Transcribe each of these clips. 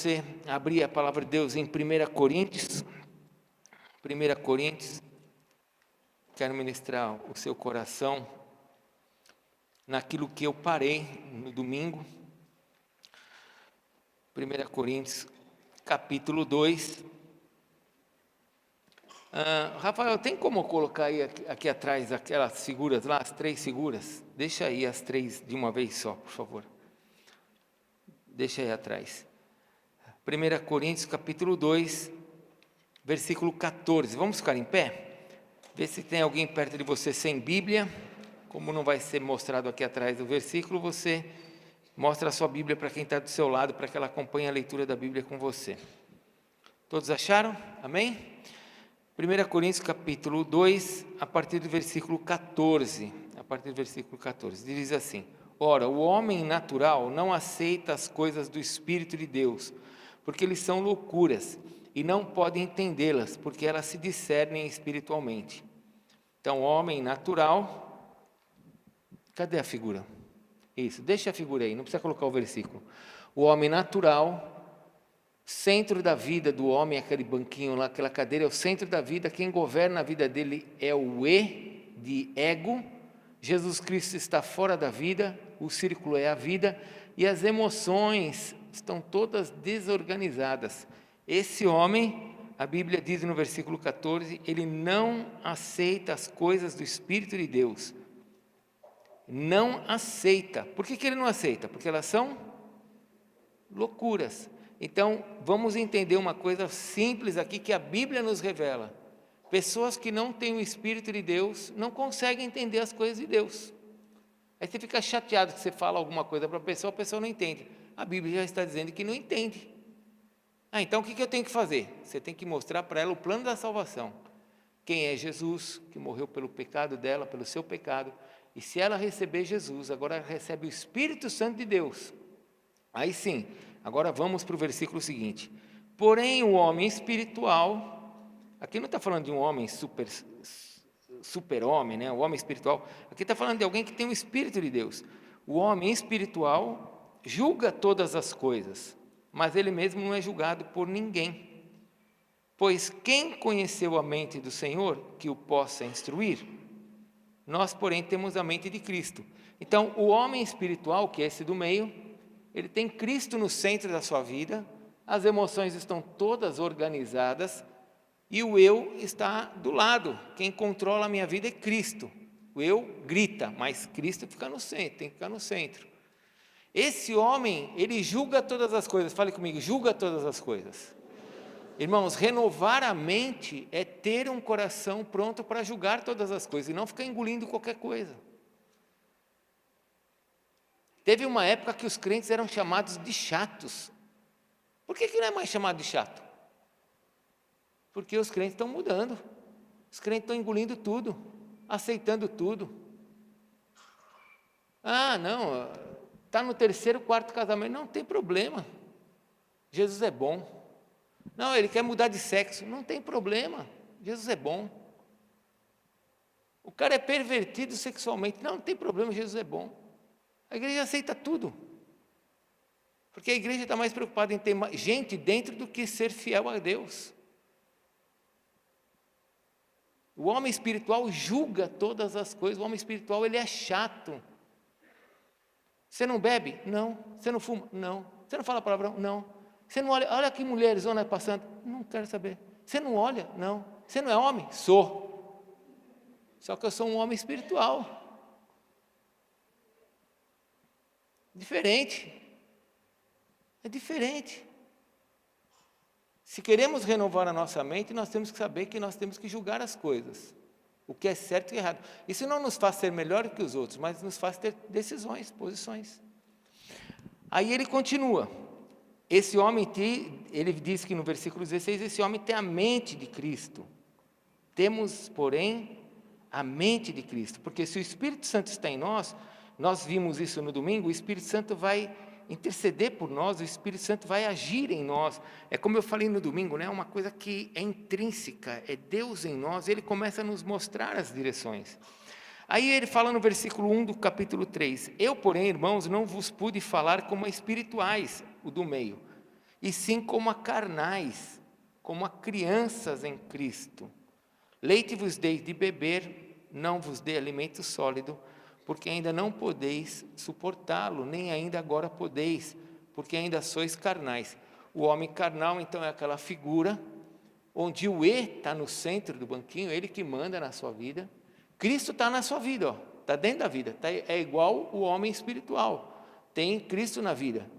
você abrir a palavra de Deus em 1 Coríntios. 1 Coríntios, quero ministrar o seu coração naquilo que eu parei no domingo. 1 Coríntios, capítulo 2. Rafael, tem como colocar aí aqui atrás aquelas figuras lá, as 3 figuras? Deixa aí as 3 de uma vez só, por favor. Deixa aí atrás. 1 Coríntios, capítulo 2, versículo 14. Vamos ficar em pé? Vê se tem alguém perto de você sem Bíblia. Como não vai ser mostrado aqui atrás do versículo, você mostra a sua Bíblia para quem está do seu lado, para que ela acompanhe a leitura da Bíblia com você. Todos acharam? Amém? 1 Coríntios capítulo 2, a partir do versículo 14. A partir do versículo 14, diz assim: Ora, o homem natural não aceita as coisas do Espírito de Deus, porque eles são loucuras, e não pode entendê-las, porque elas se discernem espiritualmente. Então, o homem natural, cadê a figura? Isso, deixa a figura aí, não precisa colocar o versículo. O homem natural, centro da vida do homem, aquele banquinho lá, aquela cadeira é o centro da vida, quem governa a vida dele é o E, de ego. Jesus Cristo está fora da vida, o círculo é a vida, e as emoções estão todas desorganizadas. Esse homem, a Bíblia diz no versículo 14, ele não aceita as coisas do Espírito de Deus. Não aceita. Por que ele não aceita? Porque elas são loucuras. Então, vamos entender uma coisa simples aqui que a Bíblia nos revela. Pessoas que não têm o Espírito de Deus não conseguem entender as coisas de Deus. Aí você fica chateado que você fala alguma coisa para a pessoa não entende. A Bíblia já está dizendo que não entende. Então o que eu tenho que fazer? Você tem que mostrar para ela o plano da salvação. Quem é Jesus, que morreu pelo pecado dela, pelo seu pecado. E se ela receber Jesus, agora ela recebe o Espírito Santo de Deus. Aí sim, agora vamos para o versículo seguinte. Porém, o homem espiritual, aqui não está falando de um homem super-homem, né? O homem espiritual, aqui está falando de alguém que tem o Espírito de Deus. O homem espiritual julga todas as coisas, mas ele mesmo não é julgado por ninguém. Pois quem conheceu a mente do Senhor que o possa instruir? Nós, porém, temos a mente de Cristo. Então, o homem espiritual, que é esse do meio, ele tem Cristo no centro da sua vida, as emoções estão todas organizadas e o eu está do lado. Quem controla a minha vida é Cristo. O eu grita, mas Cristo fica no centro, tem que ficar no centro. Esse homem, ele julga todas as coisas. Fale comigo, julga todas as coisas. Irmãos, renovar a mente é ter um coração pronto para julgar todas as coisas e não ficar engolindo qualquer coisa. Teve uma época que os crentes eram chamados de chatos. Por que não é mais chamado de chato? Porque os crentes estão mudando. Os crentes estão engolindo tudo, aceitando tudo. Não, está no 3º, 4º casamento, não tem problema. Jesus é bom. Não, ele quer mudar de sexo, não tem problema. Jesus é bom. O cara é pervertido sexualmente, não tem problema, Jesus é bom. A igreja aceita tudo, porque a igreja está mais preocupada em ter gente dentro do que ser fiel a Deus. O homem espiritual julga todas as coisas, o homem espiritual ele é chato. Você não bebe? Não. Você não fuma? Não. Você não fala palavrão? Não. Você não olha que mulheres zona passando? Não quero saber. Você não olha? Não. Você não é homem? Sou. Só que eu sou um homem espiritual. Diferente. É diferente. Se queremos renovar a nossa mente, nós temos que saber que nós temos que julgar as coisas. O que é certo e errado. Isso não nos faz ser melhor que os outros, mas nos faz ter decisões, posições. Aí ele continua. Esse homem, ele diz que no versículo 16, esse homem tem a mente de Cristo. Temos, porém, a mente de Cristo. Porque se o Espírito Santo está em nós, nós vimos isso no domingo, o Espírito Santo vai interceder por nós, o Espírito Santo vai agir em nós. É como eu falei no domingo, né? Uma coisa que é intrínseca, é Deus em nós, ele começa a nos mostrar as direções. Aí ele fala no versículo 1 do capítulo 3, eu, porém, irmãos, não vos pude falar como espirituais, o do meio, e sim como a carnais, como a crianças em Cristo. Leite vos dei de beber, não vos dei alimento sólido, porque ainda não podeis suportá-lo, nem ainda agora podeis, porque ainda sois carnais. O homem carnal, então, é aquela figura onde o está no centro do banquinho, ele que manda na sua vida. Cristo está na sua vida, está dentro da vida, é igual o homem espiritual, tem Cristo na vida.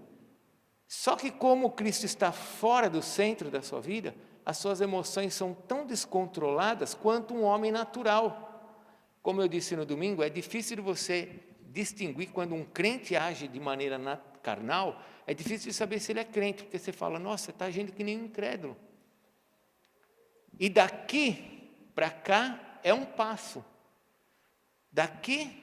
Só que como Cristo está fora do centro da sua vida, as suas emoções são tão descontroladas quanto um homem natural. Como eu disse no domingo, é difícil de você distinguir quando um crente age de maneira carnal, é difícil de saber se ele é crente, porque você fala, nossa, está agindo que nem um incrédulo. E daqui para cá é um passo. Daqui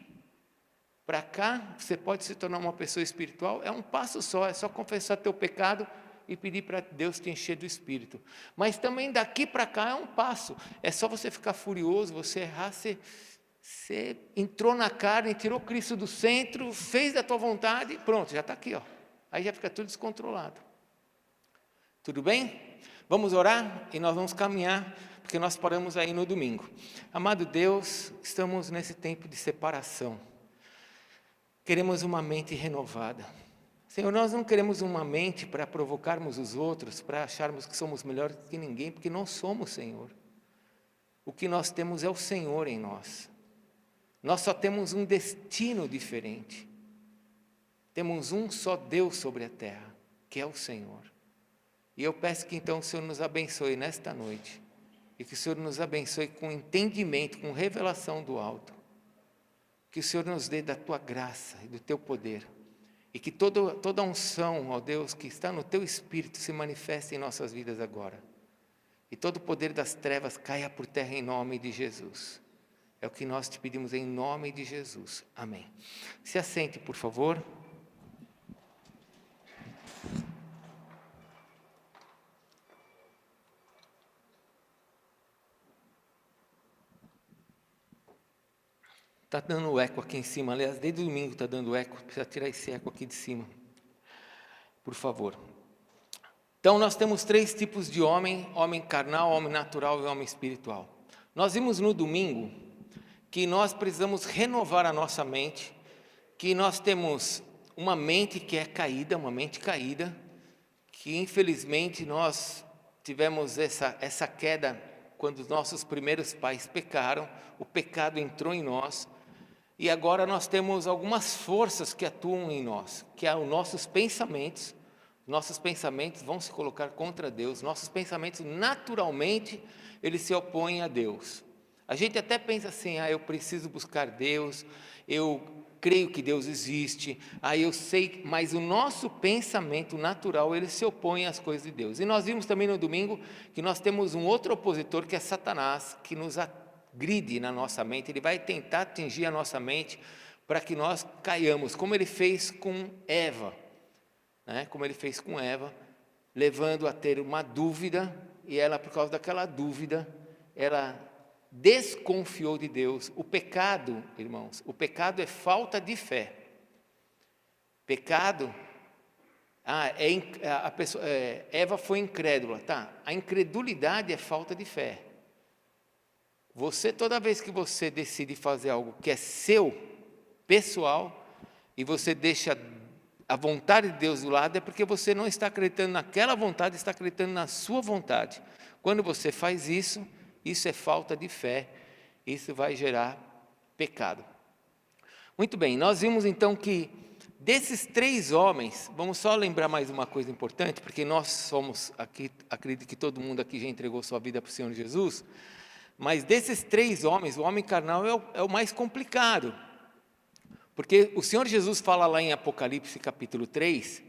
para cá, você pode se tornar uma pessoa espiritual, é um passo só, é só confessar teu pecado e pedir para Deus te encher do Espírito. Mas também daqui para cá é um passo, é só você ficar furioso, você errar, você entrou na carne, tirou Cristo do centro, fez da tua vontade, pronto, já está aqui, ó. Aí já fica tudo descontrolado. Tudo bem? Vamos orar e nós vamos caminhar, porque nós paramos aí no domingo. Amado Deus, estamos nesse tempo de separação. Queremos uma mente renovada. Senhor, nós não queremos uma mente para provocarmos os outros, para acharmos que somos melhores que ninguém, porque não somos, Senhor. O que nós temos é o Senhor em nós. Nós só temos um destino diferente. Temos um só Deus sobre a terra, que é o Senhor. E eu peço que então o Senhor nos abençoe nesta noite, e que o Senhor nos abençoe com entendimento, com revelação do alto. Que o Senhor nos dê da tua graça e do teu poder, e que toda a unção, ó Deus, que está no teu Espírito se manifeste em nossas vidas agora. E todo o poder das trevas caia por terra em nome de Jesus. É o que nós te pedimos em nome de Jesus. Amém. Se assente, por favor. Está dando eco aqui em cima, aliás, desde o domingo está dando eco, precisa tirar esse eco aqui de cima, por favor. Então, nós temos 3 tipos de homem: homem carnal, homem natural e homem espiritual. Nós vimos no domingo que nós precisamos renovar a nossa mente, que nós temos uma mente que é caída, uma mente caída, que infelizmente nós tivemos essa queda quando os nossos primeiros pais pecaram, o pecado entrou em nós, e agora nós temos algumas forças que atuam em nós, que é os nossos pensamentos. Nossos pensamentos vão se colocar contra Deus, nossos pensamentos naturalmente, eles se opõem a Deus. A gente até pensa assim, eu preciso buscar Deus, eu creio que Deus existe, eu sei, mas o nosso pensamento natural, ele se opõe às coisas de Deus. E nós vimos também no domingo que nós temos um outro opositor, que é Satanás, que nos agride na nossa mente, ele vai tentar atingir a nossa mente para que nós caiamos, como ele fez com Eva, como ele fez com Eva, levando a ter uma dúvida, e ela, por causa daquela dúvida, ela desconfiou de Deus. O pecado, irmãos, o pecado é falta de fé. Pecado, Eva foi incrédula, tá? A incredulidade é falta de fé. Você, toda vez que você decide fazer algo que é seu, pessoal, e você deixa a vontade de Deus do lado, é porque você não está acreditando naquela vontade, está acreditando na sua vontade. Quando você faz isso, isso é falta de fé, isso vai gerar pecado. Muito bem, nós vimos então que desses 3 homens, vamos só lembrar mais uma coisa importante, porque nós somos aqui, acredito que todo mundo aqui já entregou sua vida para o Senhor Jesus, mas desses 3 homens, o homem carnal é o mais complicado, porque o Senhor Jesus fala lá em Apocalipse capítulo 3,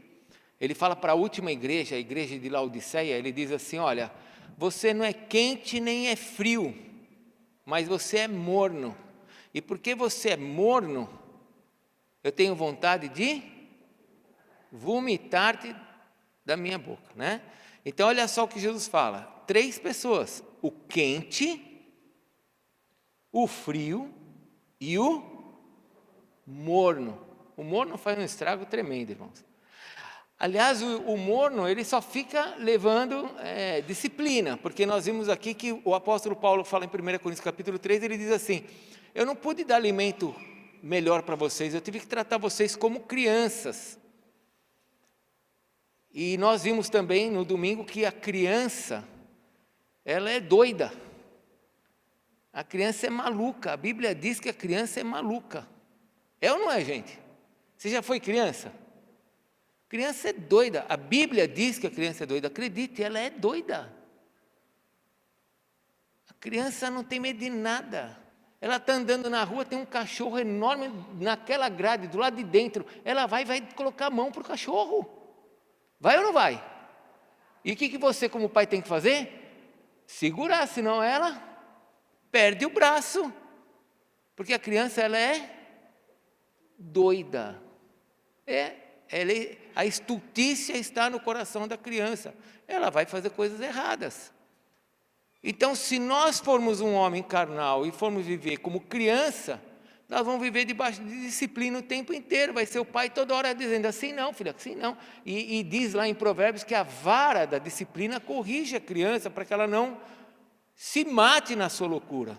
ele fala para a última igreja, a igreja de Laodiceia, ele diz assim, olha, você não é quente nem é frio, mas você é morno. E porque você é morno, eu tenho vontade de vomitar-te da minha boca, né? Então olha só o que Jesus fala, 3 pessoas, o quente, o frio e o morno. O morno faz um estrago tremendo, irmãos. Aliás, o morno, ele só fica levando disciplina, porque nós vimos aqui que o apóstolo Paulo fala em 1 Coríntios capítulo 3, ele diz assim: eu não pude dar alimento melhor para vocês, eu tive que tratar vocês como crianças. E nós vimos também no domingo que a criança, ela é doida. A criança é maluca, a Bíblia diz que a criança é maluca. É ou não é, gente? Você já foi criança? Criança é doida, a Bíblia diz que a criança é doida, acredite, ela é doida. A criança não tem medo de nada. Ela está andando na rua, tem um cachorro enorme naquela grade, do lado de dentro. Ela vai colocar a mão para o cachorro. Vai ou não vai? E o que você como pai tem que fazer? Segurar, senão ela perde o braço. Porque a criança, ela é doida. A estultícia está no coração da criança. Ela vai fazer coisas erradas. Então, se nós formos um homem carnal e formos viver como criança, nós vamos viver debaixo de disciplina o tempo inteiro. Vai ser o pai toda hora dizendo assim não, filha, assim não. E diz lá em Provérbios que a vara da disciplina corrige a criança para que ela não se mate na sua loucura.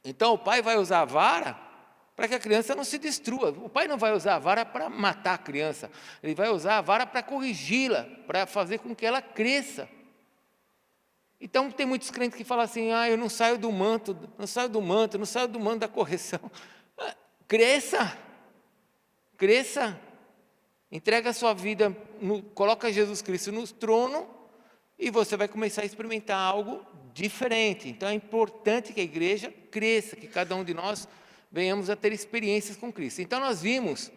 Então, o pai vai usar a vara para que a criança não se destrua. O pai não vai usar a vara para matar a criança, ele vai usar a vara para corrigi-la, para fazer com que ela cresça. Então tem muitos crentes que falam assim: eu não saio do manto, não saio do manto da correção. Cresça, entrega a sua vida, coloca Jesus Cristo no trono e você vai começar a experimentar algo diferente. Então é importante que a igreja cresça, que cada um de nós venhamos a ter experiências com Cristo. Então nós vimos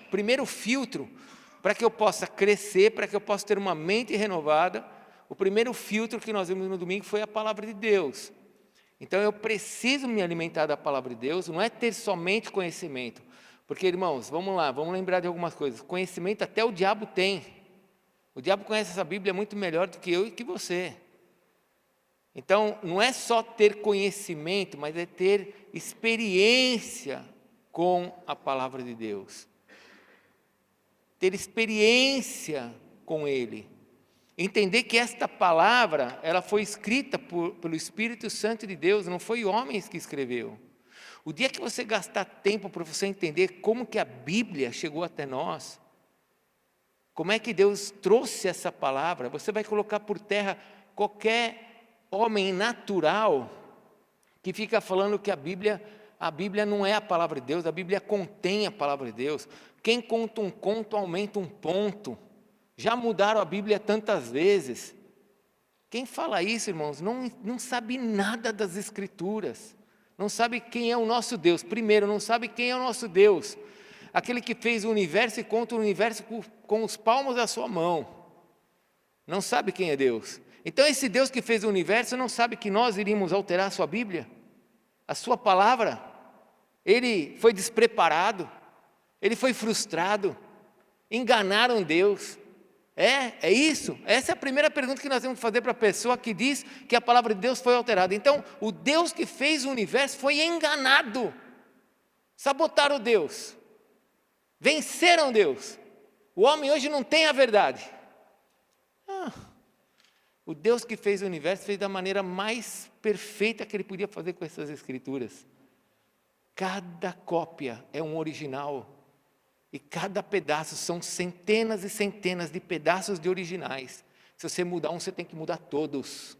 primeiro filtro para que eu possa crescer, para que eu possa ter uma mente renovada. O primeiro filtro que nós vimos no domingo foi a palavra de Deus. Então eu preciso me alimentar da palavra de Deus, não é ter somente conhecimento. Porque, irmãos, vamos lá, vamos lembrar de algumas coisas. Conhecimento até o diabo tem. O diabo conhece essa Bíblia muito melhor do que eu e que você. Então, não é só ter conhecimento, mas é ter experiência com a palavra de Deus. Ter experiência com Ele. Entender que esta palavra, ela foi escrita pelo Espírito Santo de Deus, não foi homens que escreveu. O dia que você gastar tempo para você entender como que a Bíblia chegou até nós, como é que Deus trouxe essa palavra, você vai colocar por terra qualquer homem natural que fica falando que a Bíblia não é a palavra de Deus, a Bíblia contém a palavra de Deus. Quem conta um conto aumenta um ponto. Já mudaram a Bíblia tantas vezes. Quem fala isso, irmãos, não sabe nada das Escrituras. Não sabe quem é o nosso Deus. Primeiro, não sabe quem é o nosso Deus. Aquele que fez o universo e conta o universo com os palmos da sua mão. Não sabe quem é Deus. Então esse Deus que fez o universo não sabe que nós iríamos alterar a sua Bíblia? A sua palavra? Ele foi despreparado. Ele foi frustrado. Enganaram Deus. É isso? Essa é a primeira pergunta que nós temos que fazer para a pessoa que diz que a palavra de Deus foi alterada. Então, o Deus que fez o universo foi enganado. Sabotaram Deus. Venceram Deus. O homem hoje não tem a verdade. O Deus que fez o universo fez da maneira mais perfeita que ele podia fazer com essas escrituras. Cada cópia é um original. E cada pedaço são centenas e centenas de pedaços de originais. Se você mudar um, você tem que mudar todos.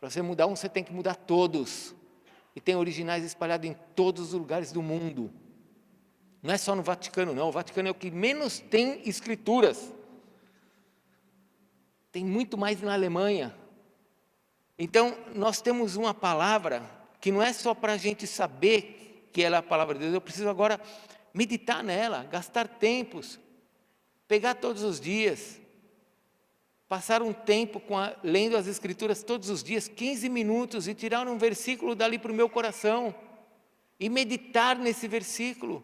Para você mudar um, você tem que mudar todos. E tem originais espalhados em todos os lugares do mundo. Não é só no Vaticano, não. O Vaticano é o que menos tem escrituras. Tem muito mais na Alemanha. Então, nós temos uma palavra que não é só para a gente saber que ela é a palavra de Deus. Eu preciso agora meditar nela, gastar tempos, pegar todos os dias, passar um tempo lendo as Escrituras todos os dias, 15 minutos, e tirar um versículo dali para o meu coração, e meditar nesse versículo,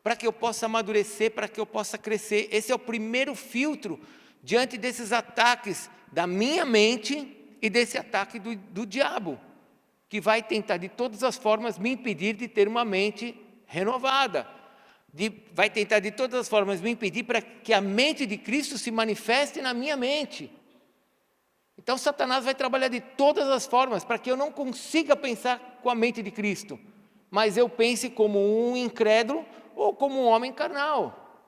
para que eu possa amadurecer, para que eu possa crescer. Esse é o primeiro filtro, diante desses ataques da minha mente, e desse ataque do diabo, que vai tentar de todas as formas me impedir de ter uma mente renovada. vai tentar de todas as formas me impedir para que a mente de Cristo se manifeste na minha mente. Então Satanás vai trabalhar de todas as formas para que eu não consiga pensar com a mente de Cristo, mas eu pense como um incrédulo ou como um homem carnal.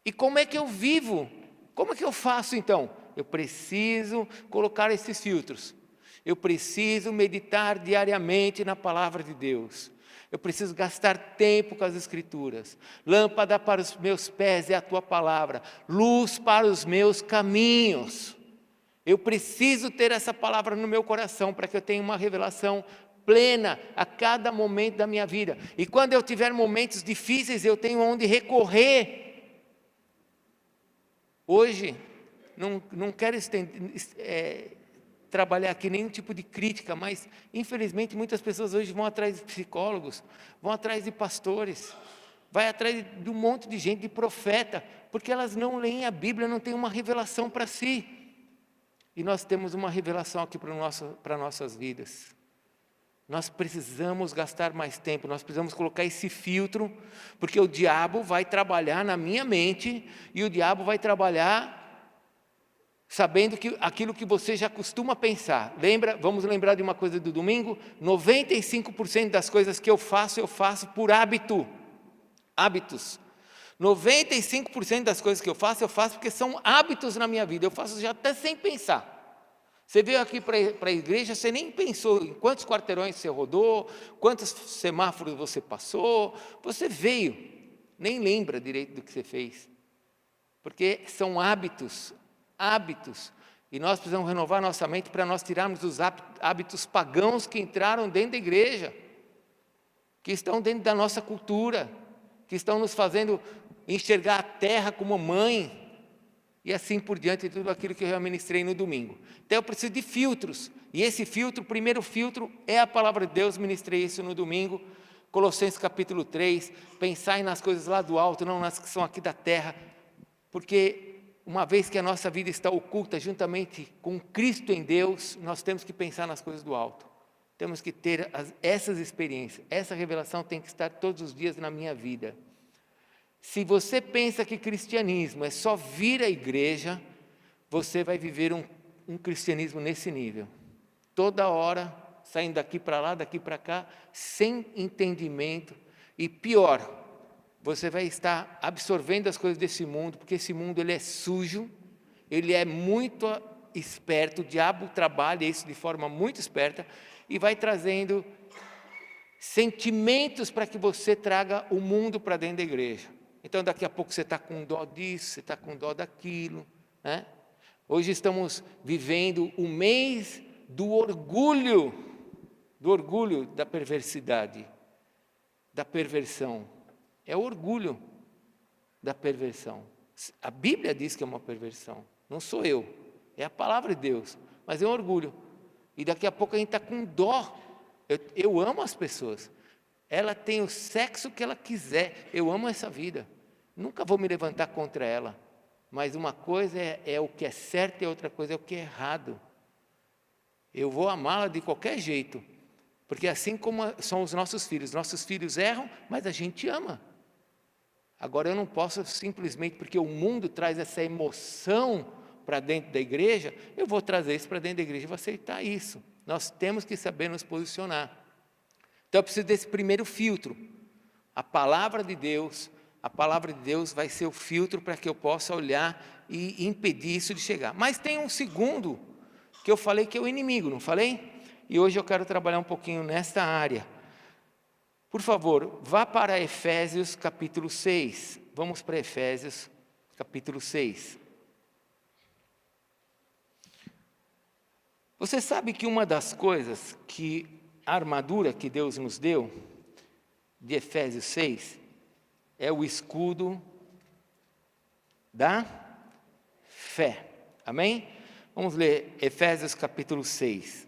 E como é que eu vivo? Como é que eu faço então? Eu preciso colocar esses filtros. Eu preciso meditar diariamente na palavra de Deus. Eu preciso gastar tempo com as Escrituras. Lâmpada para os meus pés é a tua palavra, luz para os meus caminhos. Eu preciso ter essa palavra no meu coração para que eu tenha uma revelação plena a cada momento da minha vida. E quando eu tiver momentos difíceis, eu tenho onde recorrer. Hoje, não quero trabalhar aqui nenhum tipo de crítica, mas infelizmente muitas pessoas hoje vão atrás de psicólogos, vão atrás de pastores, vai atrás de um monte de gente, de profeta, porque elas não leem a Bíblia, não têm uma revelação para si. E nós temos uma revelação aqui para nossas vidas. Nós precisamos gastar mais tempo, nós precisamos colocar esse filtro, porque o diabo vai trabalhar na minha mente, e o diabo vai trabalhar sabendo que aquilo que você já costuma pensar. Vamos lembrar de uma coisa do domingo? 95% das coisas que eu faço por hábito. Hábitos. 95% das coisas que eu faço porque são hábitos na minha vida. Eu faço já até sem pensar. Você veio aqui para a igreja, você nem pensou em quantos quarteirões você rodou, quantos semáforos você passou. Você veio, nem lembra direito do que você fez. Porque são hábitos. E nós precisamos renovar nossa mente para nós tirarmos os hábitos pagãos que entraram dentro da igreja, que estão dentro da nossa cultura, que estão nos fazendo enxergar a terra como mãe, e assim por diante, tudo aquilo que eu já ministrei no domingo. Então eu preciso de filtros, e esse filtro, o primeiro filtro é a palavra de Deus. Ministrei isso no domingo, Colossenses capítulo 3, pensai nas coisas lá do alto, não nas que são aqui da terra, porque uma vez que a nossa vida está oculta juntamente com Cristo em Deus, nós temos que pensar nas coisas do alto. Temos que ter essas experiências. Essa revelação tem que estar todos os dias na minha vida. Se você pensa que cristianismo é só vir à igreja, você vai viver um cristianismo nesse nível. Toda hora, saindo daqui para lá, daqui para cá, sem entendimento. E pior, você vai estar absorvendo as coisas desse mundo, porque esse mundo ele é sujo, ele é muito esperto, o diabo trabalha isso de forma muito esperta, e vai trazendo sentimentos para que você traga o mundo para dentro da igreja. Então daqui a pouco você está com dó disso, você está com dó daquilo, né? Hoje estamos vivendo o mês do orgulho da perversidade, da perversão. É o orgulho da perversão. A Bíblia diz que é uma perversão, não sou eu, é a palavra de Deus, mas é um orgulho. E daqui a pouco a gente está com dó. Eu amo as pessoas, ela tem o sexo que ela quiser, eu amo essa vida, nunca vou me levantar contra ela, mas uma coisa é o que é certo e outra coisa é o que é errado. Eu vou amá-la de qualquer jeito, porque assim como são os nossos filhos erram, mas a gente ama. Agora eu não posso simplesmente, porque o mundo traz essa emoção para dentro da igreja, eu vou trazer isso para dentro da igreja e vou aceitar isso. Nós temos que saber nos posicionar. Então eu preciso desse primeiro filtro. A palavra de Deus vai ser o filtro para que eu possa olhar e impedir isso de chegar. Mas tem um segundo, que eu falei que é o inimigo, não falei? E hoje eu quero trabalhar um pouquinho nesta área. Por favor, vá para Efésios capítulo 6. Vamos para Efésios capítulo 6. Você sabe que uma das coisas que a armadura que Deus nos deu, de Efésios 6, é o escudo da fé. Amém? Vamos ler Efésios capítulo 6.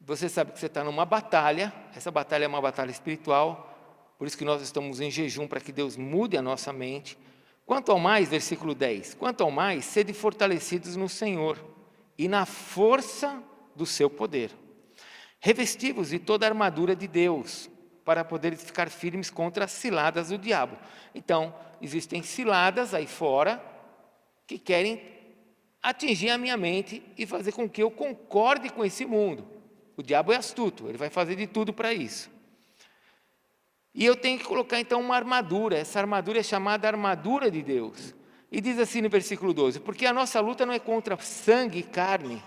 Você sabe que você está numa batalha, essa batalha é uma batalha espiritual, por isso que nós estamos em jejum para que Deus mude a nossa mente. Quanto ao mais, versículo 10, quanto ao mais, sede fortalecidos no Senhor e na força do seu poder. Revesti-vos de toda a armadura de Deus, para poderes ficar firmes contra as ciladas do diabo. Então, existem ciladas aí fora que querem atingir a minha mente e fazer com que eu concorde com esse mundo. O diabo é astuto, ele vai fazer de tudo para isso. E eu tenho que colocar então uma armadura, essa armadura é chamada armadura de Deus. E diz assim no versículo 12, porque a nossa luta não é contra sangue e carne,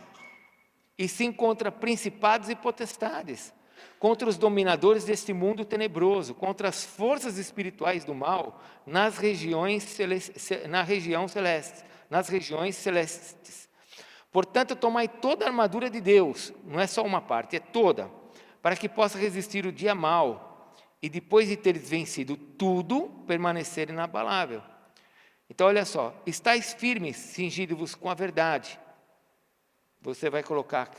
e sim contra principados e potestades, contra os dominadores deste mundo tenebroso, contra as forças espirituais do mal nas regiões celestes. Portanto, tomai toda a armadura de Deus, não é só uma parte, é toda, para que possa resistir o dia mau, e depois de teres vencido tudo, permanecer inabalável. Então, olha só, estáis firmes, cingindo-vos com a verdade. Você vai colocar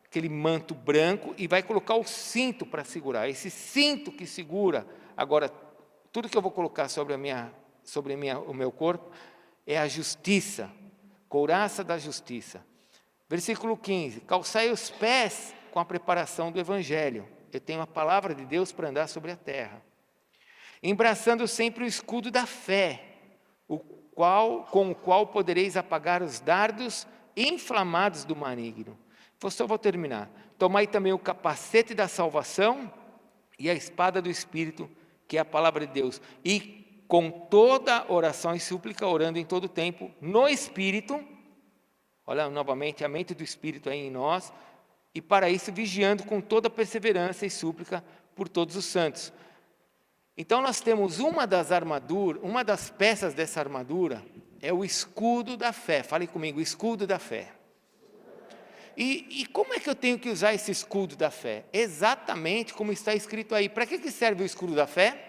aquele manto branco e vai colocar o cinto para segurar. Esse cinto que segura, agora, tudo que eu vou colocar sobre o meu corpo é a justiça, couraça da justiça. Versículo 15, calçai os pés com a preparação do Evangelho. Eu tenho a palavra de Deus para andar sobre a terra. Embraçando sempre o escudo da fé, com o qual podereis apagar os dardos inflamados do maligno. Só vou terminar. Tomai também o capacete da salvação e a espada do Espírito, que é a palavra de Deus. E com toda oração e súplica, orando em todo tempo, no Espírito, olha novamente, a mente do Espírito aí em nós, e para isso vigiando com toda perseverança e súplica por todos os santos. Então nós temos uma das peças dessa armadura, é o escudo da fé. Fale comigo, escudo da fé. E como é que eu tenho que usar esse escudo da fé? Exatamente como está escrito aí. Para que serve o escudo da fé?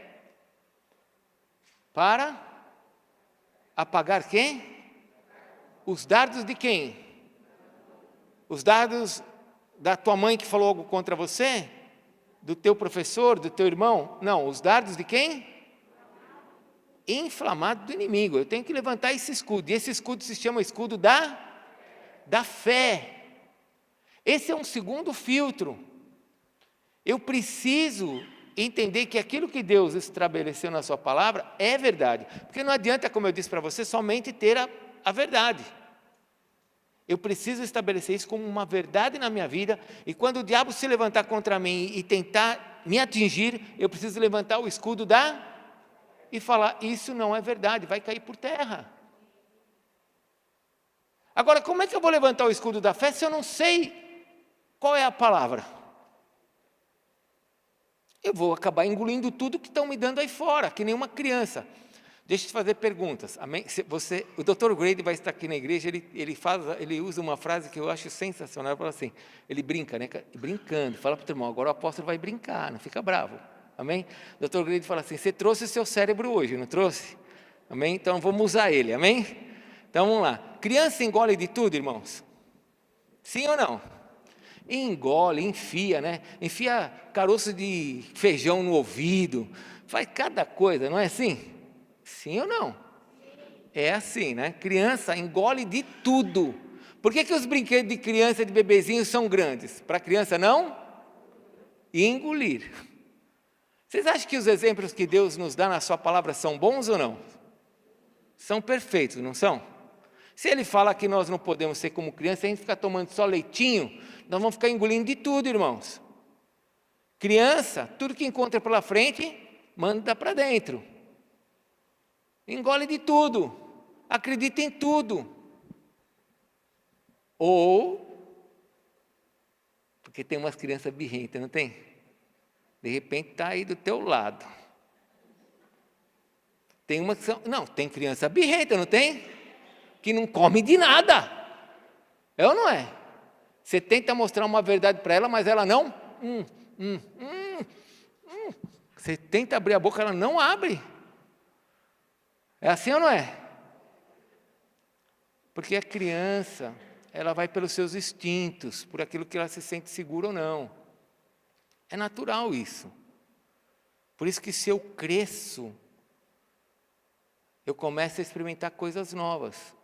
Para apagar quem? Os dardos de quem? Os dardos da tua mãe que falou algo contra você? Do teu professor, do teu irmão? Não, os dardos de quem? Inflamado do inimigo. Eu tenho que levantar esse escudo. E esse escudo se chama escudo da fé. Esse é um segundo filtro. Eu preciso entender que aquilo que Deus estabeleceu na sua palavra é verdade. Porque não adianta, como eu disse para você, somente ter a verdade. Eu preciso estabelecer isso como uma verdade na minha vida, e quando o diabo se levantar contra mim e tentar me atingir, eu preciso levantar o escudo e falar, isso não é verdade, vai cair por terra. Agora, como é que eu vou levantar o escudo da fé se eu não sei qual é a palavra? Eu vou acabar engolindo tudo que estão me dando aí fora, que nem uma criança. Deixa eu te fazer perguntas. Amém? O Dr. Grady vai estar aqui na igreja, ele usa uma frase que eu acho sensacional, ele fala assim, ele brinca, né? Brincando, fala para o teu irmão, agora o apóstolo vai brincar, não fica bravo. Amém? O Dr. Grady fala assim, você trouxe o seu cérebro hoje, não trouxe? Amém? Então vamos usar ele, amém? Então vamos lá. Criança engole de tudo, irmãos? Sim ou não? Engole, enfia, né? Enfia caroço de feijão no ouvido, faz cada coisa, não é assim? Sim ou não? É assim, né? Criança engole de tudo. Por que os brinquedos de criança, de bebezinho, são grandes? Para a criança não engolir. Vocês acham que os exemplos que Deus nos dá na sua palavra são bons ou não? São perfeitos, não são? Se Ele fala que nós não podemos ser como criança, a gente fica tomando só leitinho, nós vamos ficar engolindo de tudo, irmãos. Criança, tudo que encontra pela frente, manda para dentro. Engole de tudo, acredita em tudo. Ou, porque tem umas crianças birrentas, não tem? De repente está aí do teu lado. Tem uma que são, não, tem criança birrenta, não tem? Que não come de nada. É ou não é? Você tenta mostrar uma verdade para ela, mas ela não. Você tenta abrir a boca, ela não abre. É assim ou não é? Porque a criança, ela vai pelos seus instintos, por aquilo que ela se sente segura ou não. É natural isso. Por isso que se eu cresço, eu começo a experimentar coisas novas.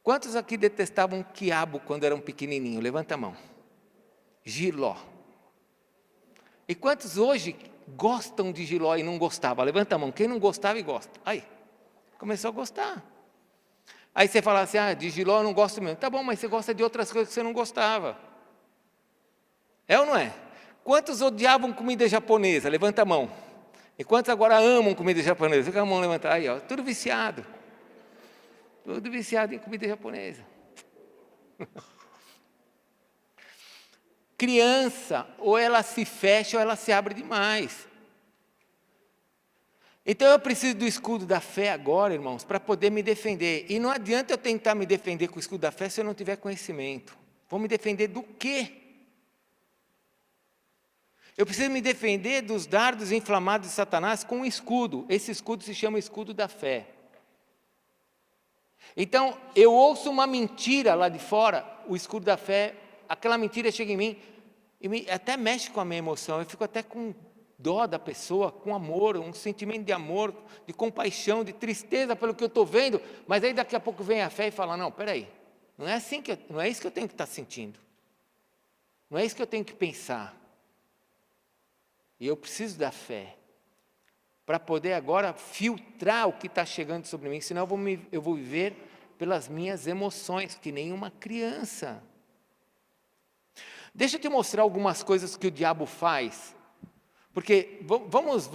Quantos aqui detestavam quiabo quando eram pequenininhos? Levanta a mão. Jiló. E quantos hoje gostam de jiló e não gostavam? Levanta a mão, quem não gostava e gosta. Aí, começou a gostar. Aí você fala assim, de jiló eu não gosto mesmo. Tá bom, mas você gosta de outras coisas que você não gostava. É ou não é? Quantos odiavam comida japonesa? Levanta a mão. E quantos agora amam comida japonesa? Fica a mão levantada. Aí, ó, tudo viciado. Tudo viciado em comida japonesa. Criança, ou ela se fecha ou ela se abre demais. Então eu preciso do escudo da fé agora, irmãos, para poder me defender. E não adianta eu tentar me defender com o escudo da fé se eu não tiver conhecimento. Vou me defender do quê? Eu preciso me defender dos dardos inflamados de Satanás com um escudo. Esse escudo se chama escudo da fé. Então, eu ouço uma mentira lá de fora, o escudo da fé, aquela mentira chega em mim, e até mexe com a minha emoção, eu fico até com dó da pessoa, com amor, um sentimento de amor, de compaixão, de tristeza pelo que eu estou vendo, mas aí daqui a pouco vem a fé e fala, não, peraí, não é isso que eu tenho que estar sentindo, não é isso que eu tenho que pensar, e eu preciso da fé, para poder agora filtrar o que está chegando sobre mim, senão eu vou viver pelas minhas emoções, que nem uma criança. Deixa eu te mostrar algumas coisas que o diabo faz, porque vamos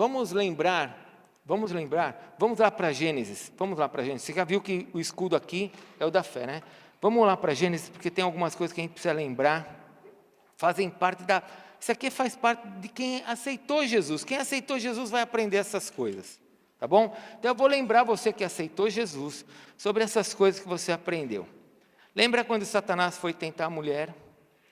lá para Gênesis, você já viu que o escudo aqui é o da fé, né? Vamos lá para Gênesis, porque tem algumas coisas que a gente precisa lembrar, isso aqui faz parte de quem aceitou Jesus. Quem aceitou Jesus vai aprender essas coisas, tá bom? Então eu vou lembrar você que aceitou Jesus sobre essas coisas que você aprendeu. Lembra quando Satanás foi tentar a mulher,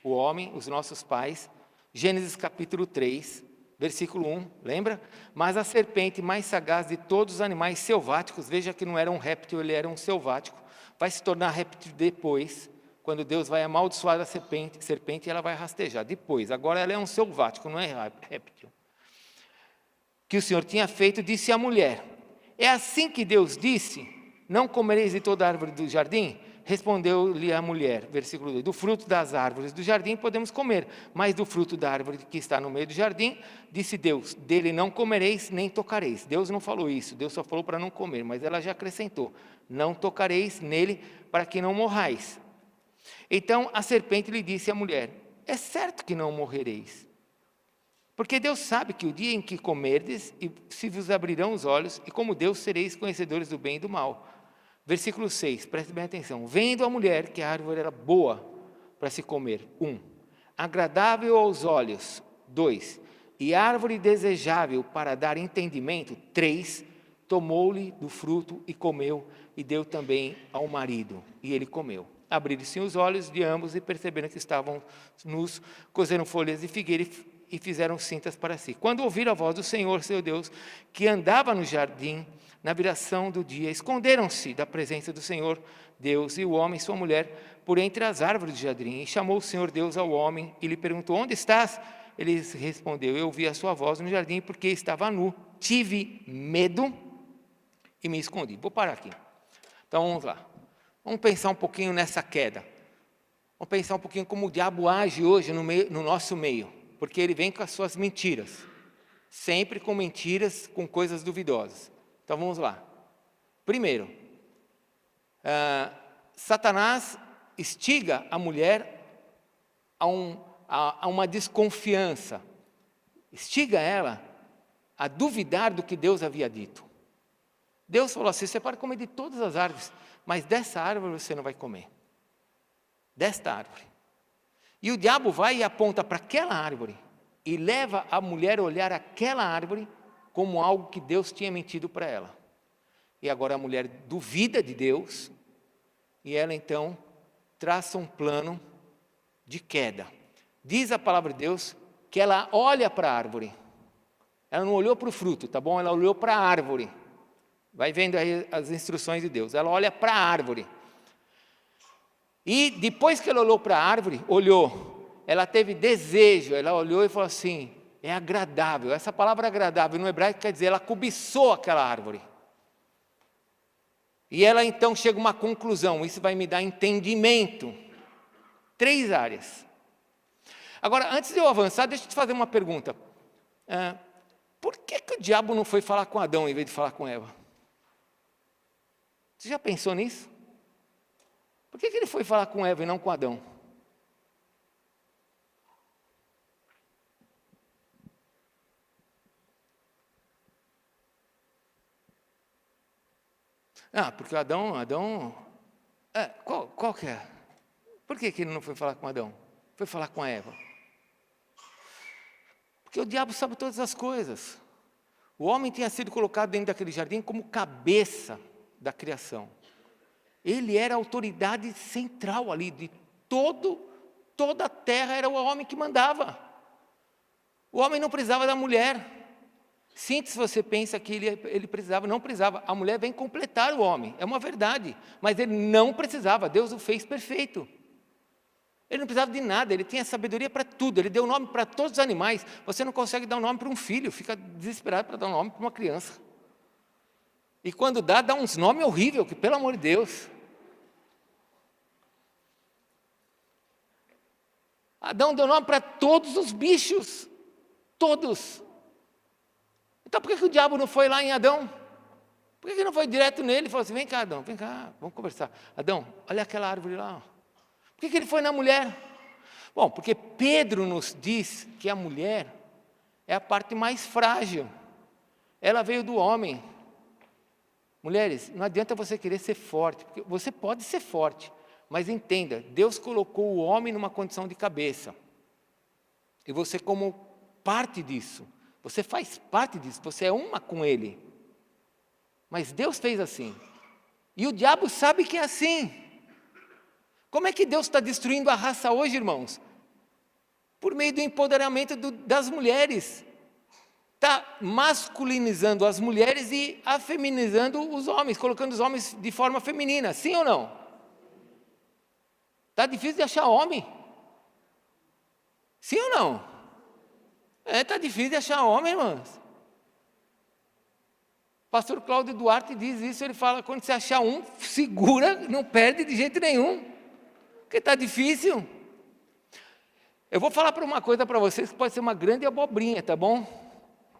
o homem, os nossos pais? Gênesis capítulo 3, versículo 1, lembra? Mas a serpente mais sagaz de todos os animais selváticos, veja que não era um réptil, ele era um selvático, vai se tornar réptil depois, quando Deus vai amaldiçoar a serpente, ela vai rastejar. Depois, agora ela é um selvático, não é réptil. Que o Senhor tinha feito, disse à mulher, é assim que Deus disse, não comereis de toda árvore do jardim? Respondeu-lhe a mulher, versículo 2, do fruto das árvores do jardim podemos comer, mas do fruto da árvore que está no meio do jardim, disse Deus, dele não comereis nem tocareis. Deus não falou isso, Deus só falou para não comer, mas ela já acrescentou, não tocareis nele para que não morrais. Então a serpente lhe disse à mulher, é certo que não morrereis, porque Deus sabe que o dia em que comerdes, se vos abrirão os olhos, e como Deus sereis conhecedores do bem e do mal. Versículo 6, preste bem atenção. Vendo a mulher que a árvore era boa para se comer. 1. Agradável aos olhos. 2. E árvore desejável para dar entendimento. 3. Tomou-lhe do fruto e comeu, e deu também ao marido, e ele comeu. Abriram-se os olhos de ambos e perceberam que estavam nus, cozeram folhas de figueira e fizeram cintas para si. Quando ouviram a voz do Senhor, seu Deus, que andava no jardim, na viração do dia, esconderam-se da presença do Senhor Deus e o homem e sua mulher por entre as árvores do jardim. E chamou o Senhor Deus ao homem e lhe perguntou, onde estás? Ele respondeu, eu ouvi a sua voz no jardim porque estava nu, tive medo e me escondi. Vou parar aqui. Então vamos lá. Vamos pensar um pouquinho nessa queda. Vamos pensar um pouquinho como o diabo age hoje no nosso meio. Porque ele vem com as suas mentiras. Sempre com mentiras, com coisas duvidosas. Então vamos lá. Primeiro, Satanás instiga a mulher a uma desconfiança. Instiga ela a duvidar do que Deus havia dito. Deus falou assim, você pode comer de todas as árvores, mas dessa árvore você não vai comer. Desta árvore. E o diabo vai e aponta para aquela árvore e leva a mulher a olhar aquela árvore como algo que Deus tinha mentido para ela. E agora a mulher duvida de Deus e ela então traça um plano de queda. Diz a palavra de Deus que ela olha para a árvore. Ela não olhou para o fruto, tá bom? Ela olhou para a árvore. Vai vendo aí as instruções de Deus. Ela olha para a árvore. E depois que ela olhou para a árvore, ela teve desejo, ela olhou e falou assim, é agradável. Essa palavra agradável no hebraico quer dizer, ela cobiçou aquela árvore. E ela então chega a uma conclusão, isso vai me dar entendimento. 3 áreas. Agora, antes de eu avançar, deixa eu te fazer uma pergunta. Por que o diabo não foi falar com Adão em vez de falar com Eva? Você já pensou nisso? Por que ele foi falar com Eva e não com Adão? Porque o Adão, qual que é? Por que ele não foi falar com Adão? Foi falar com Eva. Porque o diabo sabe todas as coisas. O homem tinha sido colocado dentro daquele jardim como cabeça da criação. Ele era a autoridade central ali, de toda a terra era o homem que mandava. O homem não precisava da mulher. Sinta se você pensa que ele precisava, não precisava. A mulher vem completar o homem, é uma verdade. Mas ele não precisava, Deus o fez perfeito. Ele não precisava de nada, ele tinha sabedoria para tudo, ele deu nome para todos os animais. Você não consegue dar um nome para um filho, fica desesperado para dar um nome para uma criança. E quando dá uns nomes horríveis, que pelo amor de Deus. Adão deu nome para todos os bichos, todos. Então por que o diabo não foi lá em Adão? Por que não foi direto nele e falou assim, vem cá Adão, vem cá, vamos conversar. Adão, olha aquela árvore lá. Por que ele foi na mulher? Bom, porque Pedro nos diz que a mulher é a parte mais frágil. Ela veio do homem. Mulheres, não adianta você querer ser forte, porque você pode ser forte, mas entenda, Deus colocou o homem numa condição de cabeça. E você como parte disso, você faz parte disso, você é uma com ele. Mas Deus fez assim. E o diabo sabe que é assim. Como é que Deus está destruindo a raça hoje, irmãos? Por meio do empoderamento das mulheres. Está masculinizando as mulheres e afeminizando os homens, colocando os homens de forma feminina, sim ou não? Está difícil de achar homem. Sim ou não? Está difícil de achar homem, irmãos. O pastor Cláudio Duarte diz isso, ele fala, quando você achar um, segura, não perde de jeito nenhum. Porque está difícil. Eu vou falar uma coisa para vocês que pode ser uma grande abobrinha, tá bom?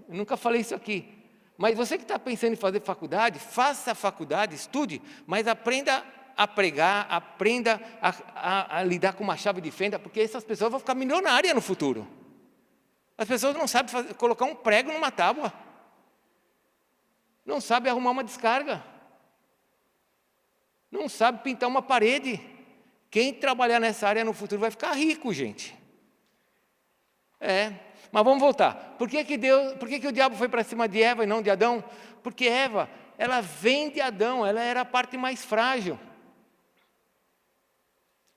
Eu nunca falei isso aqui. Mas você que está pensando em fazer faculdade, faça a faculdade, estude, mas aprenda a pregar, aprenda a lidar com uma chave de fenda, porque essas pessoas vão ficar milionárias no futuro. As pessoas não sabem colocar um prego numa tábua. Não sabem arrumar uma descarga. Não sabem pintar uma parede. Quem trabalhar nessa área no futuro vai ficar rico, gente. Mas vamos voltar. Por que o diabo foi para cima de Eva e não de Adão? Porque Eva, ela vem de Adão, ela era a parte mais frágil.